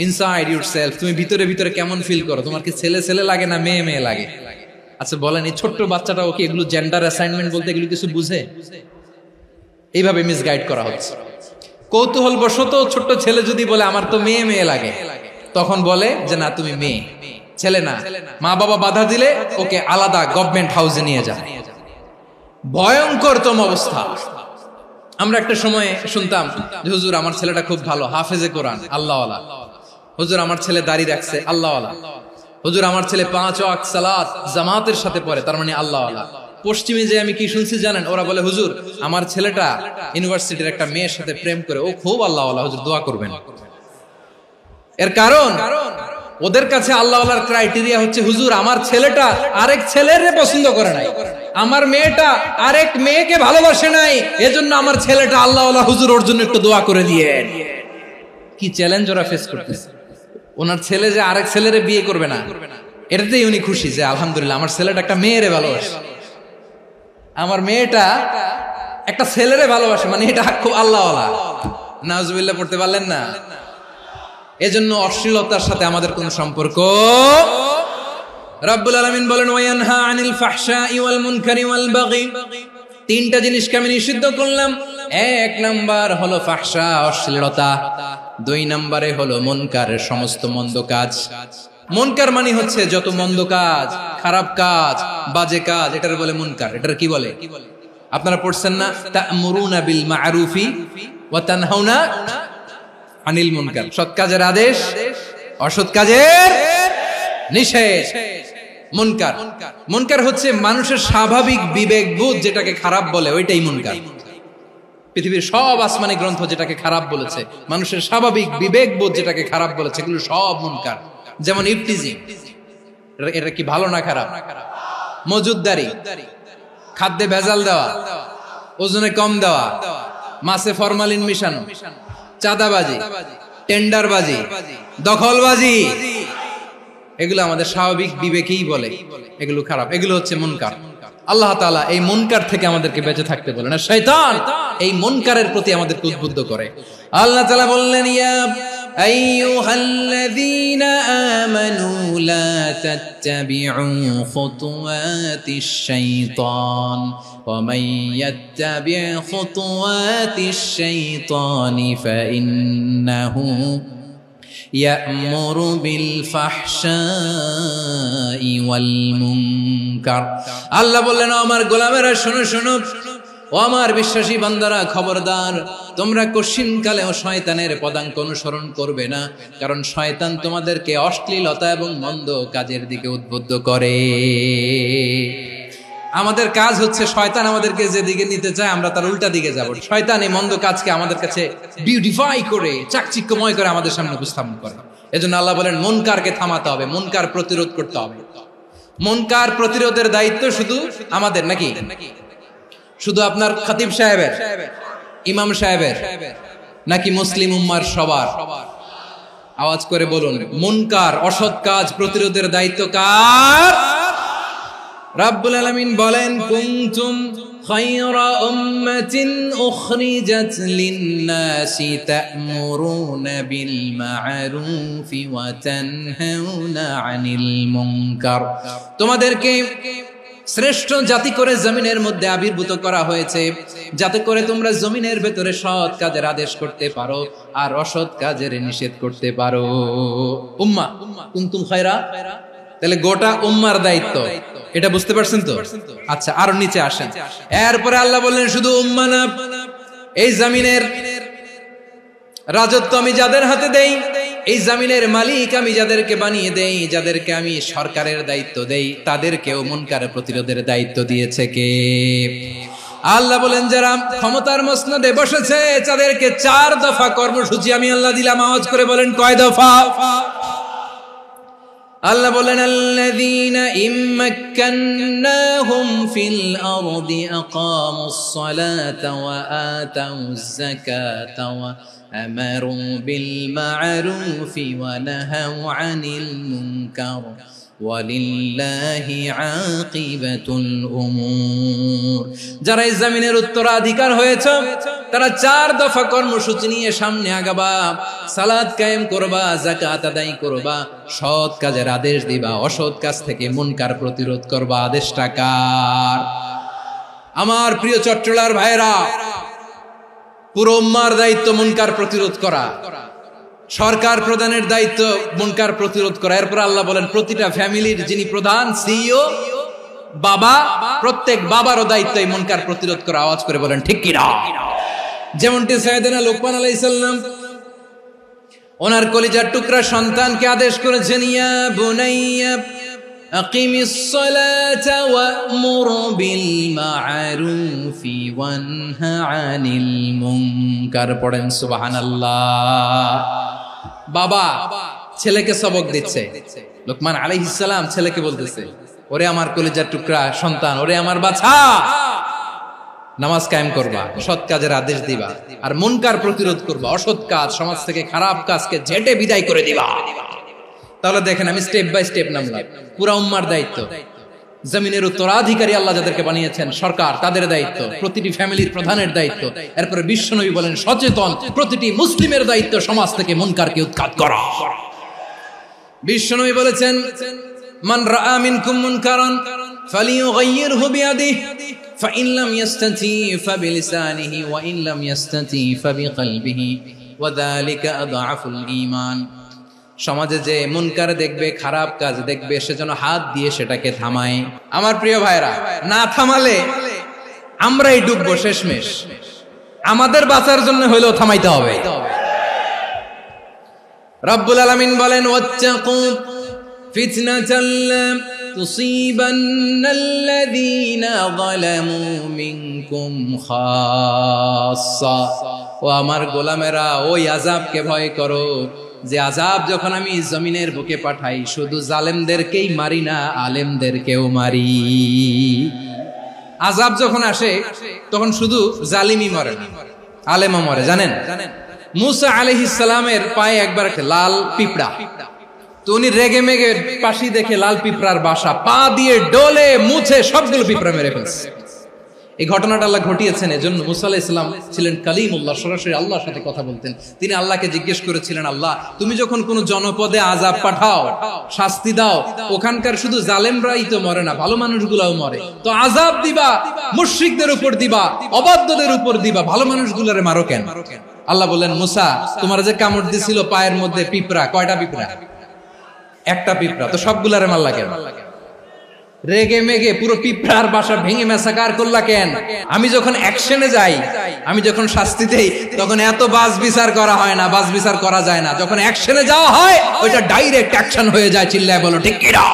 inside yourself? তুমি ভিতরে ভিতরে কেমন ফিল করো? তোমার কি ছেলে ছেলে লাগে না মেয়ে মেয়ে লাগে? আচ্ছা বলেন, এই ছোট্ট বাচ্চাটা ওকে এগুলো জেন্ডার অ্যাসাইনমেন্ট বলতে এগুলো কিছু বুঝে? এইভাবে মিসগাইড করা হচ্ছে। কৌতূহল বশত ছোট্ট ছেলে যদি বলে আমার তো মেয়ে মেয়ে লাগে, তখন বলে যে না তুমি মেয়ে, ছেলে না। মা বাবা বাধা দিলে ওকে আলাদা গভর্নমেন্ট হাউসে নিয়ে যায়। ভয়ঙ্করতম অবস্থা। আমরা একটা সময় শুনতাম যে হুজুর আমার ছেলেটা খুব ভালো, হাফেজে কোরআন, আল্লাহওয়ালা। হুজুর আমার ছেলে দাড়ি রাখছে, আল্লাহওয়ালা। হুজুর আমার ছেলে 5 ওয়াক্ত সালাত জামাতের সাথে পড়ে, তার মানে আল্লাহওয়ালা। পশ্চিমে যে আমি কি শুনছি জানেন? ওরা বলে হুজুর আমার ছেলেটা ইউনিভার্সিটির একটা মেয়ের সাথে প্রেম করে, ও খুব আল্লাহওয়ালা, হুজুর দোয়া করবেন। এর কারণ ওদের কাছে আল্লাহওয়ালার ক্রাইটেরিয়া হচ্ছে হুজুর আমার ছেলেটা আরেক ছেলের পছন্দ করে নাই, আমার মেয়েটা আরেক মেয়েকে ভালোবাসে নাই, এজন্য আমার ছেলেটা আল্লাহওয়ালা হুজুর ওর জন্য একটু দোয়া করে দিয়ে। কি চ্যালেঞ্জ ওরা ফেস করতেছে। ওনার ছেলে যে আরেক ছেলেরে বিয়ে করবে না, এটাতেই উনি খুশি যে আলহামদুলিল্লাহ আমার ছেলেটা একটা মেয়েরে ভালোবাসে, আমার মেয়েটা একটা ছেলেরে ভালোবাসে, মানে এটা খুব আল্লাহওয়ালা। নাউজুবিল্লাহ পড়তে পারলেন না? এজন্য অশ্লীলতার সাথে আমাদের কোন সম্পর্ক। রাব্বুল আলামিন বলেন ওয়ায়ানহা আনিল ফাহশাই ওয়াল মুনকারি ওয়াল বাগি, তিনটা জিনিসকে আমি নিষিদ্ধ করলাম। এক নাম্বার হলো ফাহশা, অশ্লীলতা। দুই নম্বরে হলো মুনকার, সমস্ত মন্দ কাজ। মুনকার মানে হচ্ছে যত মন্দ কাজ, খারাপ কাজ, বাজে কাজ, এটার বলে মুনকার। এটার কি বলে? আপনারা পড়ছেন না তা'মুরুনা বিল মা'রুফি ওয়া তানহাউনা আনিল মুনকার, সৎ কাজের আদেশ, অসৎ কাজের নিষেধ। মুনকার, মুনকার হচ্ছে মানুষের স্বাভাবিক বিবেকবোধ যেটাকে খারাপ বলে, ওইটাই মুনকার। পৃথিবীর সব আসমানি গ্রন্থ যেটাকে খারাপ বলেছে, মানুষের স্বাভাবিক বিবেকবোধ যেটাকে খারাপ বলেছে, এগুলো সব মুনকার। যেমন ইফতিজিং, এটা কি ভালো না খারাপ? মজুদদারি, খাদ্যে ভেজাল দেওয়া, ওজনে কম দেওয়া, মাছে ফরমালিন মিশানো, চাঁদাবাজি, টেন্ডারবাজি, দখলবাজি, এগুলো আমাদের স্বাভাবিক বিবেকেই বলে এগুলো খারাপ, এগুলো হচ্ছে মুনকার। আল্লাহ তাআলা এই মুনকার থেকে আমাদেরকে বেঁচে থাকতে বলেন, আর শয়তান এই মুনকারের প্রতি আমাদেরকে উদ্বুদ্ধ করে। আল্লাহ তাআলা বললেন ইয়া আইয়ুহাল্লাযীনা আমানু লা তাত্তাবিউ খুতুওয়াতিশ শাইতান ওয়া মান ইয়াত্তাবি' খুতুওয়াতিশ শাইতানি ফাইন্নাহু ইয়া'মুরু বিল ফাহশাই ওয়াল মুনকার। আল্লাহ বললেন আমার গোলামেরা শোনো শোনো, ও আমার বিশ্বাসী বান্দারা খবরদার, তোমরা কশিনকালেও শয়তানের পদাঙ্ক অনুসরণ করবে না, কারণ শয়তান তোমাদেরকে অশ্লীলতা এবং মন্দ কাজের দিকে উদ্বুদ্ধ করে। আমাদের কাজ হচ্ছে শয়তান আমাদেরকে যেদিকে নিতে চায় আমরা তার উল্টা দিকে যাব। শয়তান এই মন্দ কাজকে আমাদের কাছে বিউটিফাই করে, চাকচিক্যময় করে আমাদের সামনে উপস্থাপন করে। এজন্য আল্লাহ বলেন মুনকারকে থামাতে হবে, মুনকার প্রতিরোধ করতে হবে। মুনকার প্রতিরোধের দায়িত্ব শুধু আমাদের নাকি? শুধু আপনার খতিব সাহেবের, ইমাম সাহেবের, নাকি মুসলিম উম্মার সবার? আওয়াজ করে বলুন, মুনকার অসৎ কাজ প্রতিরোধের দায়িত্ব কার? রাব্বুল আলামিন বলেন কুনতুম খায়রা উম্মাতিন উখরিজাত লিন-নাসি তা'মুরুনা বিল মা'রুফি ওয়া তানহাউনা আনিল মুনকার। তোমাদেরকে শ্রেষ্ঠ জাতি করে জমিনের মধ্যে আবির্ভূত করা হয়েছে, যাতে করে তোমরা জমিনের ভেতরে সৎ কাজের আদেশ করতে পারো আর অসৎ কাজের নিষেধ করতে পারো। উম্মাহ, কুনতুম খায়রা, তাহলে গোটা উম্মার দায়িত্ব, এটা বুঝতে পারছেন তো? আচ্ছা, আরো নিচে আসেন। এরপরে আল্লাহ বললেন শুধু উম্মাহ না, এই জমিনের রাজত্ব আমি যাদের হাতে দেই, এই জমিনের মালিক আমি যাদেরকে বানিয়ে দেই, যাদেরকে আমি সরকারের দায়িত্ব দেই, তাদেরকেও মুনকারের প্রতিরোধের দায়িত্ব দিয়েছে কে? আল্লাহ বলেন যারা ক্ষমতার মসনদে বসেছে তাদেরকে 4 দফা কর্মসূচি আমি আল্লাহ দিলাম। আওয়াজ করে বলেন কয় দফা? আল্লাহ বলেন আল্লাযীনা ইম্মাক্কান্নাহুম ফিল আরদি আকামুস সালাতা ওয়া আতাউজ যাকাতা ওয়া আমারু বিল মা'রুফি ওয়া নাহাউ আনিল মুনকার ওয়ালিল্লাহি আকিবাতুল উমুর। যারা এই জমিনের উত্তরাধিকার হয়েছে তারা 4 দফা কর্মসূচি নিয়ে সামনে আগাবা। সালাত কায়েম করবা, যাকাত আদায় করবা, সৎ কাজের আদেশ দিবা, অসৎ কাজ থেকে মুনকার প্রতিরোধ করবা। আদেশটা কার? আমার প্রিয় চট্টলার ভাইরা, পুরো উম্মার দায়িত্ব মুনকার প্রতিরোধ করা, সরকার প্রধানের দায়িত্ব মুনকার প্রতিরোধ করা। এরপর আল্লাহ বলেন প্রতিটা ফ্যামিলির যিনি প্রধান সিইও বাবা, প্রত্যেক বাবারও দায়িত্ব এই মুনকার প্রতিরোধ করা। আওয়াজ করে বলেন ঠিক কি না? যেমনটি সাইয়েদনা লোকমান আলাইহিস সালাম ওনার কলিজার টুকরা সন্তানকে আদেশ করেছেন, ইয়া বুনাইয়া আকিমিস সালাতা ওয়া'মুর বিল মা'রুফি ওয়ানহা আনিল মুনকার। পড়েন সুবহানাল্লাহ। বাবা ছেলেকে সবক দিচ্ছে। লোকমান আলাইহিস সালাম ছেলেকে বলতেছে, ওরে আমার কলিজার টুকরা সন্তান, ওরে আমার বাছা, নামাজ কায়েম করবা, সৎ কাজের আদেশ দিবা, আর মুনকার প্রতিরোধ করবা, অসৎ কাজ সমাজ থেকে খারাপ কাজকে ঝেঁটে বিদায় করে দিবা। তাহলে দেখেন আমি স্টেপ বাই স্টেপ নামলাম। পুরা উম্মার দায়িত্ব, জমিনের উত্তরাধিকারী আল্লাহ যাদেরকে বানিয়েছেন সরকার, তাদের দায়িত্ব, প্রতিটি ফ্যামিলির প্রধানের দায়িত্ব, এরপরে বিশ্বনবী বলেন সচেতন প্রতিটি মুসলিমের দায়িত্ব সমাজ থেকে মুনকারকে উৎখাত করা। বিশ্বনবী বলেছেন, মান রাআ মিনকুম মুনকারান ফালিয়ুগাইয়িরহু বিয়াদিহি ফাইন লাম ইয়াস্তাতি ফাবিলিসানিহি ওয়া ইন লাম ইয়াস্তাতি ফাবিকলবিহি ওয়া যালিকা আযআফুল ঈমান। সমাজে যে মুনকার দেখবে, খারাপ কাজ দেখবে, সেজন্য হাত দিয়ে সেটাকে থামায়। আমার প্রিয় ভাইরা, না থামালে আমরাই ডুববো শেষমেশ। আমাদের বাঁচার জন্য হইলেও থামাইতে হবে। রব্বুল আলামিন বলেন, ওয়াত্তাকু ফিতনাতাল লা তুসিবান্নাল্লাযীনা যালামু মিনকুম খাসসা। ও আমার গোলামেরা, ওই আযাবকে ভয় করো যে আযাব যখন আমি জমিনের বুকে পাঠাই, শুধু জালেমদেরকেই মারি না, আলেমদেরকেও মারি। আযাব যখন আসে তখন শুধু জালিমই মরে না, আলেমও মরে। জানেন, মুসা আলাইহিস সালামের পায়ে একবার লাল পিঁপড়া, তো উনি রেগে মেগে পাশি দেখে লাল পিঁপড়ার বাসা, পা দিয়ে ডলে মুছে সবগুলো পিঁপড়া মেরে ফেলছে। এই ঘটনাটা আল্লাহ ঘটিয়েছেন এজন্য। মুসা আলাইহিস সালাম ছিলেন কালিমুল্লাহ, সরাসরি আল্লাহর সাথে কথা বলতেন। তিনি আল্লাহকে জিজ্ঞেস করেছিলেন, আল্লাহ তুমি যখন কোন জনপদে আযাব পাঠাও, শাস্তি দাও, ওখানকার শুধু জালেমরাই তো মরে না, ভালো মানুষগুলাও মরে, তো আযাব দিবা মুশরিকদের উপর দিবা, অবাধ্যদের উপর দিবা, ভালো মানুষগুলোরে মারো কেন? আল্লাহ বললেন, মুসা তোমার যে কামড় দিছিল পায়ের মধ্যে পিঁপড়া, কয়টা পিঁপড়া? একটা পিঁপড়া, তো সবগুলারে মারলা কেন? রেগে মেগে পুরো পিঁপড়ার বাসা ভেঙে মেসাকার করলা কেন? আমি যখন অ্যাকশনে যাই, আমি যখন শাস্তি দেই, তখন এত বাস বিচার করা হয় না, বাস বিচার করা যায় না। যখন অ্যাকশনে যাওয়া হয়, ওইটা ডাইরেক্ট অ্যাকশন হয়ে যায়। চিল্লায় বলো ঠিক কি না?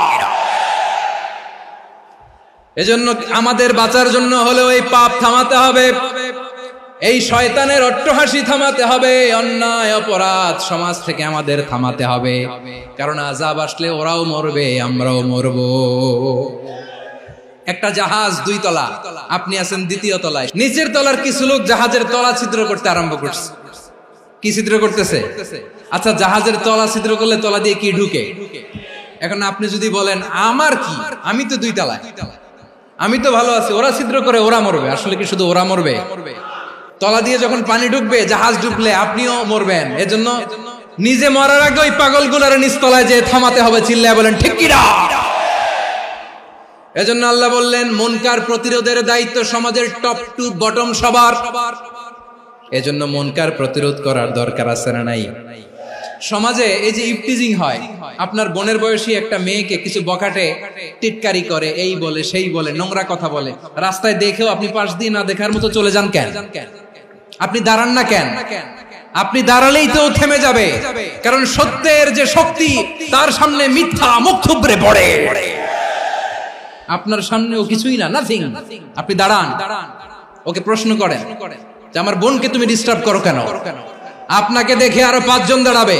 এজন্য আমাদের বাঁচার জন্য হলেও এই পাপ থামাতে হবে, এই শয়তানের অট্টহাসি থামাতে হবে, অন্যায় অপরাধ সমাজ থেকে আমাদের থামাতে হবে। কারণ আযাব আসলে ওরাও মরবে, আমরাও মরব। একটা জাহাজ 2 তলা, আপনি আছেন 2য় তলায়, নিচের তলার কিছু লোক জাহাজের তলা ছিদ্র করতে আরম্ভ করছে। কি ছিদ্র করতেছে? আচ্ছা, জাহাজের তলা ছিদ্র করলে তলা দিয়ে কি ঢুকে? এখন আপনি যদি বলেন আমার কি, আমি তো 2 তলায়, আমি তো ভালো আছি, ওরা ছিদ্র করে ওরা মরবে। আসলে কি শুধু ওরা মরবে? তলা দিয়ে যখন পানি ঢুকবে, জাহাজ ঢুকলে আপনিও মরবেন। এজন্য নিজে মরার আগে ওই পাগলগুলোর নিচতলায় যে থামাতে হবে। চিল্লায় বলেন ঠিক কি না? এজন্য আল্লাহ বললেন, মুনকার প্রতিরোধের দায়িত্ব সমাজের টপ টু বটম সবার। এজন্য মুনকার প্রতিরোধ করার দরকার আছে না নাই? সমাজে এই যে ইফটিজিং হয়, আপনার বোনের বয়সী একটা মেয়েকে কিছু বকাটে টিটকারি করে, এই বলে সেই বলে, নোংরা কথা বলে, রাস্তায় দেখেও আপনি পাশ দিয়ে না দেখার মতো চলে যান কেন? আপনি দাঁড়ান না কেন? আপনি দাঁড়ালেই তো থেমে যাবে, কারণ সত্যের যে শক্তি, তার সামনে মিথ্যা মুখ থুবড়ে পড়ে। আপনার সামনেও কিছুই না, নাথিং। আপনি দাঁড়ান, ওকে প্রশ্ন করেন যে আমার বোনকে তুমি ডিস্টার্ব করো কেন? আপনাকে দেখে আরো 5 জন দাঁড়াবে,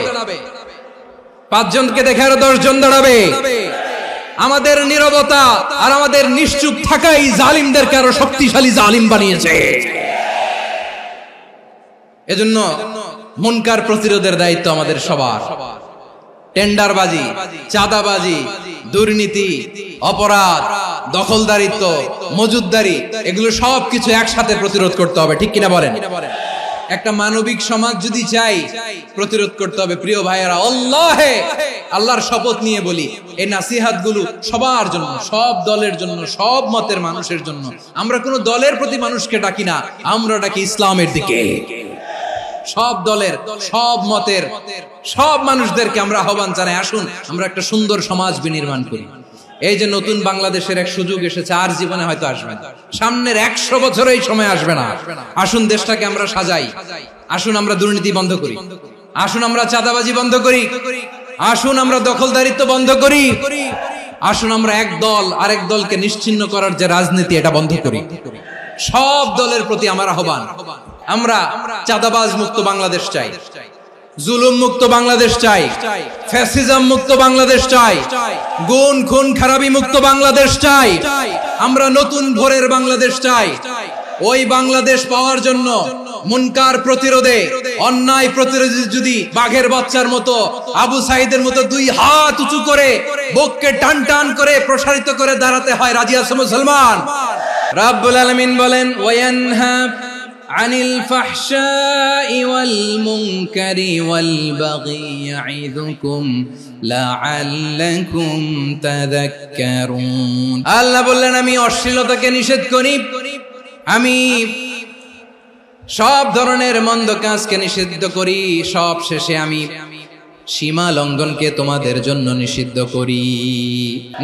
5 জনকে দেখে আরো 10 জন দাঁড়াবে। আমাদের নীরবতা আর আমাদের নিশ্চুপ থাকাই জালিমদেরকে আরো শক্তিশালী জালিম বানিয়েছে। এজন্য মুনকার প্রতিরোধের দায়িত্ব আমাদের সবার। টেন্ডারবাজি, চাঁদাবাজি, দুর্নীতি, অপরাধ, দখলদারিত্ব, মজুদদারি, এগুলো সবকিছু একসাথে প্রতিরোধ করতে হবে। ঠিক কিনা বলেন? একটা মানবিক সমাজ যদি চাই, প্রতিরোধ করতে হবে। প্রিয় ভাইয়েরা, আল্লাহর শপথ নিয়ে বলি, এই নাসিহাত গুলো সবার জন্য, সব দলের জন্য, সব মতের মানুষের জন্য। আমরা কোন দলের প্রতি মানুষকে ডাকি না, আমরা ডাকি ইসলামের দিকে। সব দলের, সব মতের, সব মানুষদেরকে আমরা আহ্বান জানাই, আসুন আমরা একটা সুন্দর সমাজ বিনির্মাণ করি। এই যে নতুন বাংলাদেশের এক সুযোগ এসেছে, আর জীবনে হয়তো আসবে না, সামনের 100 বছর এই সময় আসবে না। আসুন দেশটাকে আমরা সাজাই, আসুন আমরা দুর্নীতি বন্ধ করি, আসুন আমরা চাঁদাবাজি বন্ধ করি, আসুন আমরা দখলদারিত্ব বন্ধ করি, আসুন আমরা এক দল আরেক দলকে নিশ্চিহ্ন করার যে রাজনীতি, এটা বন্ধ করি। সব দলের প্রতি আমার আহ্বান, আমরা চাঁদাবাজ মুক্ত বাংলাদেশ চাই, জুলুম মুক্ত বাংলাদেশ চাই, ফ্যাসিজম মুক্ত বাংলাদেশ চাই, গুণ খুন খারাপি মুক্ত বাংলাদেশ চাই, আমরা নতুন ভোরের বাংলাদেশ চাই। ওই বাংলাদেশ পাওয়ার জন্য মুনকার প্রতিরোধে, অন্যায় প্রতিরোধে যদি বাঘের বাচ্চার মতো, আবু সাইদের মতো দুই হাত উঁচু করে বুককে টান টান করে প্রসারিত করে দাঁড়াতে হয়, রাজি আছো মুসলমান? রাব্বুল আলামিন বলেন, ওয়ায়ানহা আনিল ফাহশাই ওয়াল মুনকারি ওয়াল বাগি ইয়াইযুকুম লাআল্লাকুম তাযাক্কারুন। আল্লাহ বললেন, আমি অশ্লীলতাকে নিষেধ করি, আমি সব ধরনের মন্দ কাজকে নিষিদ্ধ করি, সব শেষে আমি সীমা লঙ্ঘনকে তোমাদের জন্য নিষিদ্ধ করি।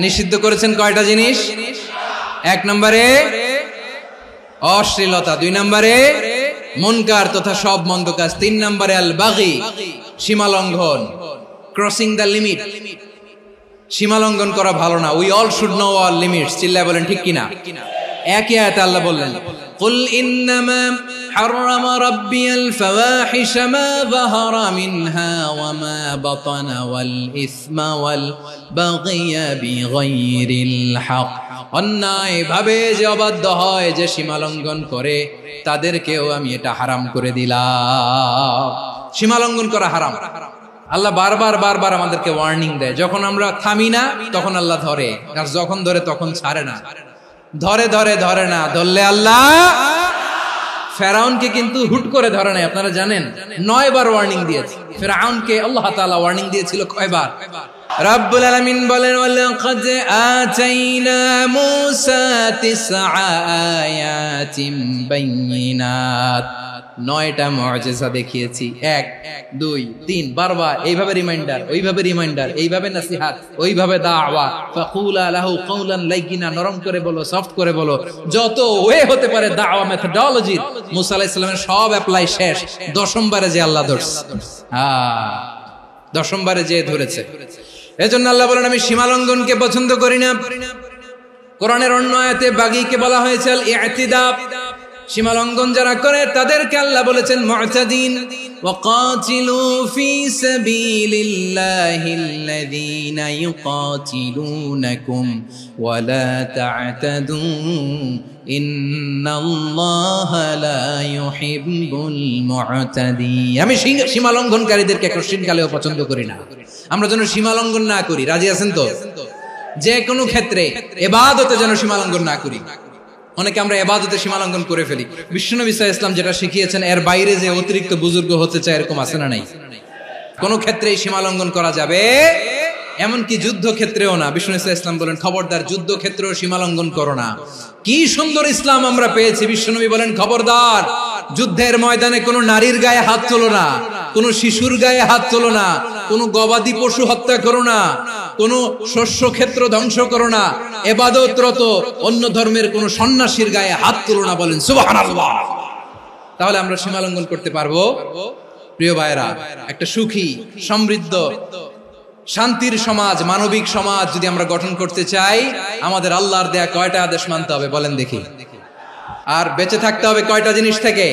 নিষিদ্ধ করেছেন কয়টা জিনিস? 1 নম্বরে অশ্লীলতা, 2 নম্বরে মুনকার তথা সব মন্দ কাজ, 3 নম্বরে আল বাগি সীমা লঙ্ঘন, ক্রসিং দ্য লিমিট। সীমা লঙ্ঘন করা ভালো না। We all should know all limits. চিল্লায় বলেন ঠিক কিনা? একই আয়াতে আল্লাহ বললেন, কুল ইন্নামা হারামা রাব্বিয়াল ফাওয়াহিশা মা যাহারা মিনহা ওয়া মা বাতানা ওয়াল ইসমা ওয়াল বাগিয়া বিগাইরিল হক। অন্যায় ভাবে যে অবাধ্য হয়, যে সীমা লঙ্ঘন করে, তাদেরকেও আমি এটা হারাম করে দিলাম। সীমা লঙ্ঘন করা হারাম। আল্লাহ বারবার আমাদেরকে ওয়ার্নিং দেয়। যখন আমরা থামি না তখন আল্লাহ ধরে, আর যখন ধরে তখন ছাড়ে না। ধরে না, ধরলে আল্লাহ। ফেরাউনকে কিন্তু হুট করে ধরে নাই, আপনারা জানেন 9 বার ওয়ার্নিং দিয়েছে। ফেরাউনকে আল্লাহ তাআলা ওয়ার্নিং দিয়েছিল কয়বার? রাব্বুল আলামিন বলেন, ওয়ালাকাদ আতাইনা মূসা 9 আয়াতিন বাইয়িনাত। 9টা মুআজিজা দেখিয়েছি, 1 2 3 বারবার এইভাবে রিমাইন্ডার, ওইভাবে রিমাইন্ডার, এইভাবে নসিহত, ওইভাবে দাওয়া। ফাকুলা লাহু কাওলান লাইয়িনা, নরম করে বলো, সফট করে বলো, যত ওয়ে হতে পারে দাওয়া মেথডোলজি। মুসা আলাইহিস সালামের সব অ্যাপ্লাই শেষ। 10ম বারে যে আল্লাহ ধরছে, 10ম বারে যে ধরেছে। এজন্য আল্লাহ বলেন, আমি সীমা লঙ্ঘনকে পছন্দ করি না। কোরআনের অন্য আয়াতে বাগীকে বলা হয়েছে আল ইতিদা। সীমা লঙ্ঘন যারা করে তাদেরকে আল্লাহ বলেছেন মুতাদিন। ওয়াকাতিলু ফি সাবিলিল্লাহিল্লাযীনা ইউকাতিলুনাকুম ওয়া লা তা'তাদু ইন্নাল্লাহা লা ইউহিব্বুল মুতাদিন। আমি সীমা লঙ্ঘনকারীদেরকে কোশ্চিনকালেও পছন্দ করি না। আমরা যেন সীমা লঙ্ঘন না করি, রাজি আছেন তো? যে কোনো ক্ষেত্রে ইবাদতে যেন সীমা লঙ্ঘন না করি। অনেকে আমরা ইবাদতে সীমা লঙ্ঘন করে ফেলি। বিশ্বনবী সাল্লাল্লাহু আলাইহি ওয়াসাল্লাম যেটা শিখিয়েছেন এর বাইরে যে অতিরিক্ত বুজুর্গ হতে চায়, এরকম আছে না নাই? কোন ক্ষেত্রেই সীমা লঙ্ঘন করা যাবে, এমনকি যুদ্ধ ক্ষেত্রেও না। বিশ্বনবী সাল্লাল্লাহু আলাইহি ওয়াসাল্লাম বলেন, খবরদার যুদ্ধ ক্ষেত্রেও সীমা লঙ্ঘন করো না। কি সুন্দর ইসলাম আমরা পেয়েছি। বিশ্বনবী বলেন, খবরদার যুদ্ধের ময়দানে কোনো নারীর গায়ে হাত তোলো না, কোনো শিশুর গায়ে হাত তোলো না, কোনো গবাদি পশু হত্যা করো না, কোনো শস্য ক্ষেত্র ধ্বংস করো না, ইবাদতরত অন্য ধর্মের কোনো সন্ন্যাসীর গায়ে হাত তোলো না। বলেন সুবহানাল্লাহ। তাহলে আমরা সীমা লঙ্ঘন করতে পারবো? প্রিয় ভাইরা, একটা সুখী, সমৃদ্ধ, শান্তির সমাজ, মানবিক সমাজ যদি আমরা গঠন করতে চাই, আমাদের আল্লাহর দেয়া কয়টা আদেশ মানতে হবে বলেন দেখি? আর বেঁচে থাকতে হবে কয়টা জিনিস থেকে?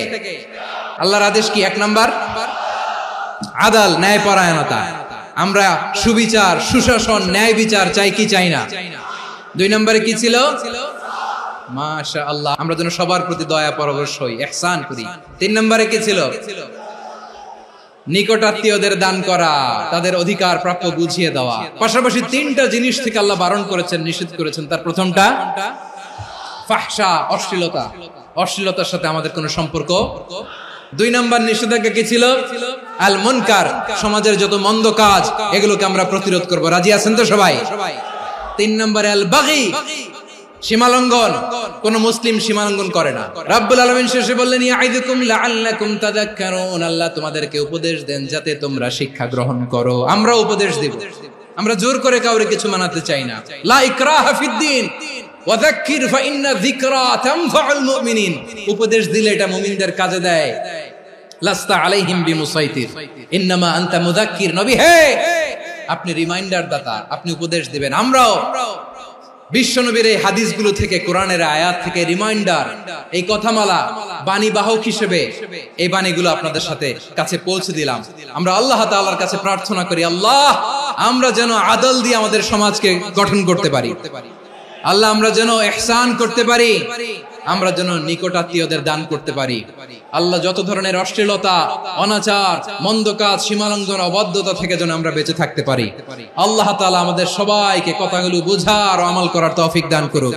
আল্লাহর আদেশ কি? 1 নাম্বার আদাল, ন্যায়পরায়ণতা। আমরা সুবিচার, সুশাসন, ন্যায় বিচার চাই কি চাই না? 2 নম্বরে কি ছিল? মাশাআল্লাহ, আমরা যেন সবার প্রতি দয়া পরবশ হই, ইহসান করি। 3 নম্বরে কি ছিল? নিকটাত্মীয়দের দান করা, তাদের অধিকার প্রাপ্য বুঝিয়ে দেওয়া। পাশাপাশি 3টা জিনিস থেকে আল্লাহ বারণ করেছেন, নিষেধ করেছেন। তার প্রথমটা ফাহশা, অশ্লীলতা। অশ্লীলতার সাথে আমাদের কোনো সম্পর্ক। 2 নম্বর নিষেধাজ্ঞা কি ছিল? আল মুনকার, সমাজের যত মন্দ কাজ এগুলোকে আমরা প্রতিরোধ করব। রাজি আছেন তো সবাই? 3 নম্বরে আল বাগী, সীমালঙ্ঘন। কোন মুসলিম সীমালঙ্ঘন করে না। রাব্বুল আলামিন শেষে বললেন, ইয়াইদুকুম লাআল্লাকুম তাযাক্কারুন। আল্লাহ তোমাদেরকে উপদেশ দেন যাতে তোমরা শিক্ষা গ্রহণ করো। আমরা উপদেশ দেব, আমরা জোর করে কাউরে কিছু মানাতে চাই না। লা ইকরাহা ফিদ্দিন ওয়াযাক্কির ফাইন্না যিকরা তানফাউল মুমিনিন। উপদেশ দিলে এটা মুমিনদের কাজে দেয়। লাস্তা আলাইহিম বিমুসাইতির ইন্নামা আনতা মুযাক্কির। নবী হে, আপনি রিমাইন্ডার দাতা, আপনি উপদেশ দিবেন। আমরাও বিশ্বনবীর এই হাদিসগুলো থেকে, কোরআনের আয়াত থেকে রিমাইন্ডার, এই কথামালা বাণী বাহক হিসেবে এই বাণীগুলো আপনাদের সাথে কাছে পৌঁছে দিলাম। আমরা আল্লাহ তাআলার কাছে প্রার্থনা করি, আল্লাহ আমরা যেন আদল দিয়ে আমাদের সমাজকে গঠন করতে পারি। আল্লাহ আমরা যেন ইহসান করতে পারি, আমরা যেন নিকটাত্মীয়দের দান করতে পারি। আল্লাহ যত ধরনের অশ্লীলতা, অনাচার, মন্দ কাজ, সীমালঙ্ঘন, অবাধ্যতা থেকে যেন আমরা বেঁচে থাকতে পারি। আল্লাহ তাআলা আমাদের সবাইকে কথাগুলো বুঝার ও আমল করার তৌফিক দান করুক।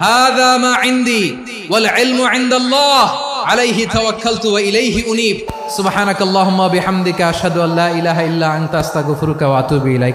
হাযা মা ইনদি ওয়াল ইলমু ইনদাল্লাহ আলাইহি তাওয়াক্কালতু ওয়া ইলাইহি উনীব। সুবহানাকাল্লাহুম্মা বিহামদিকা আশহাদু আল্লা ইলাহা ইল্লা আনতা আস্তাগফিরুকা ওয়া আতুবু ইলাইক।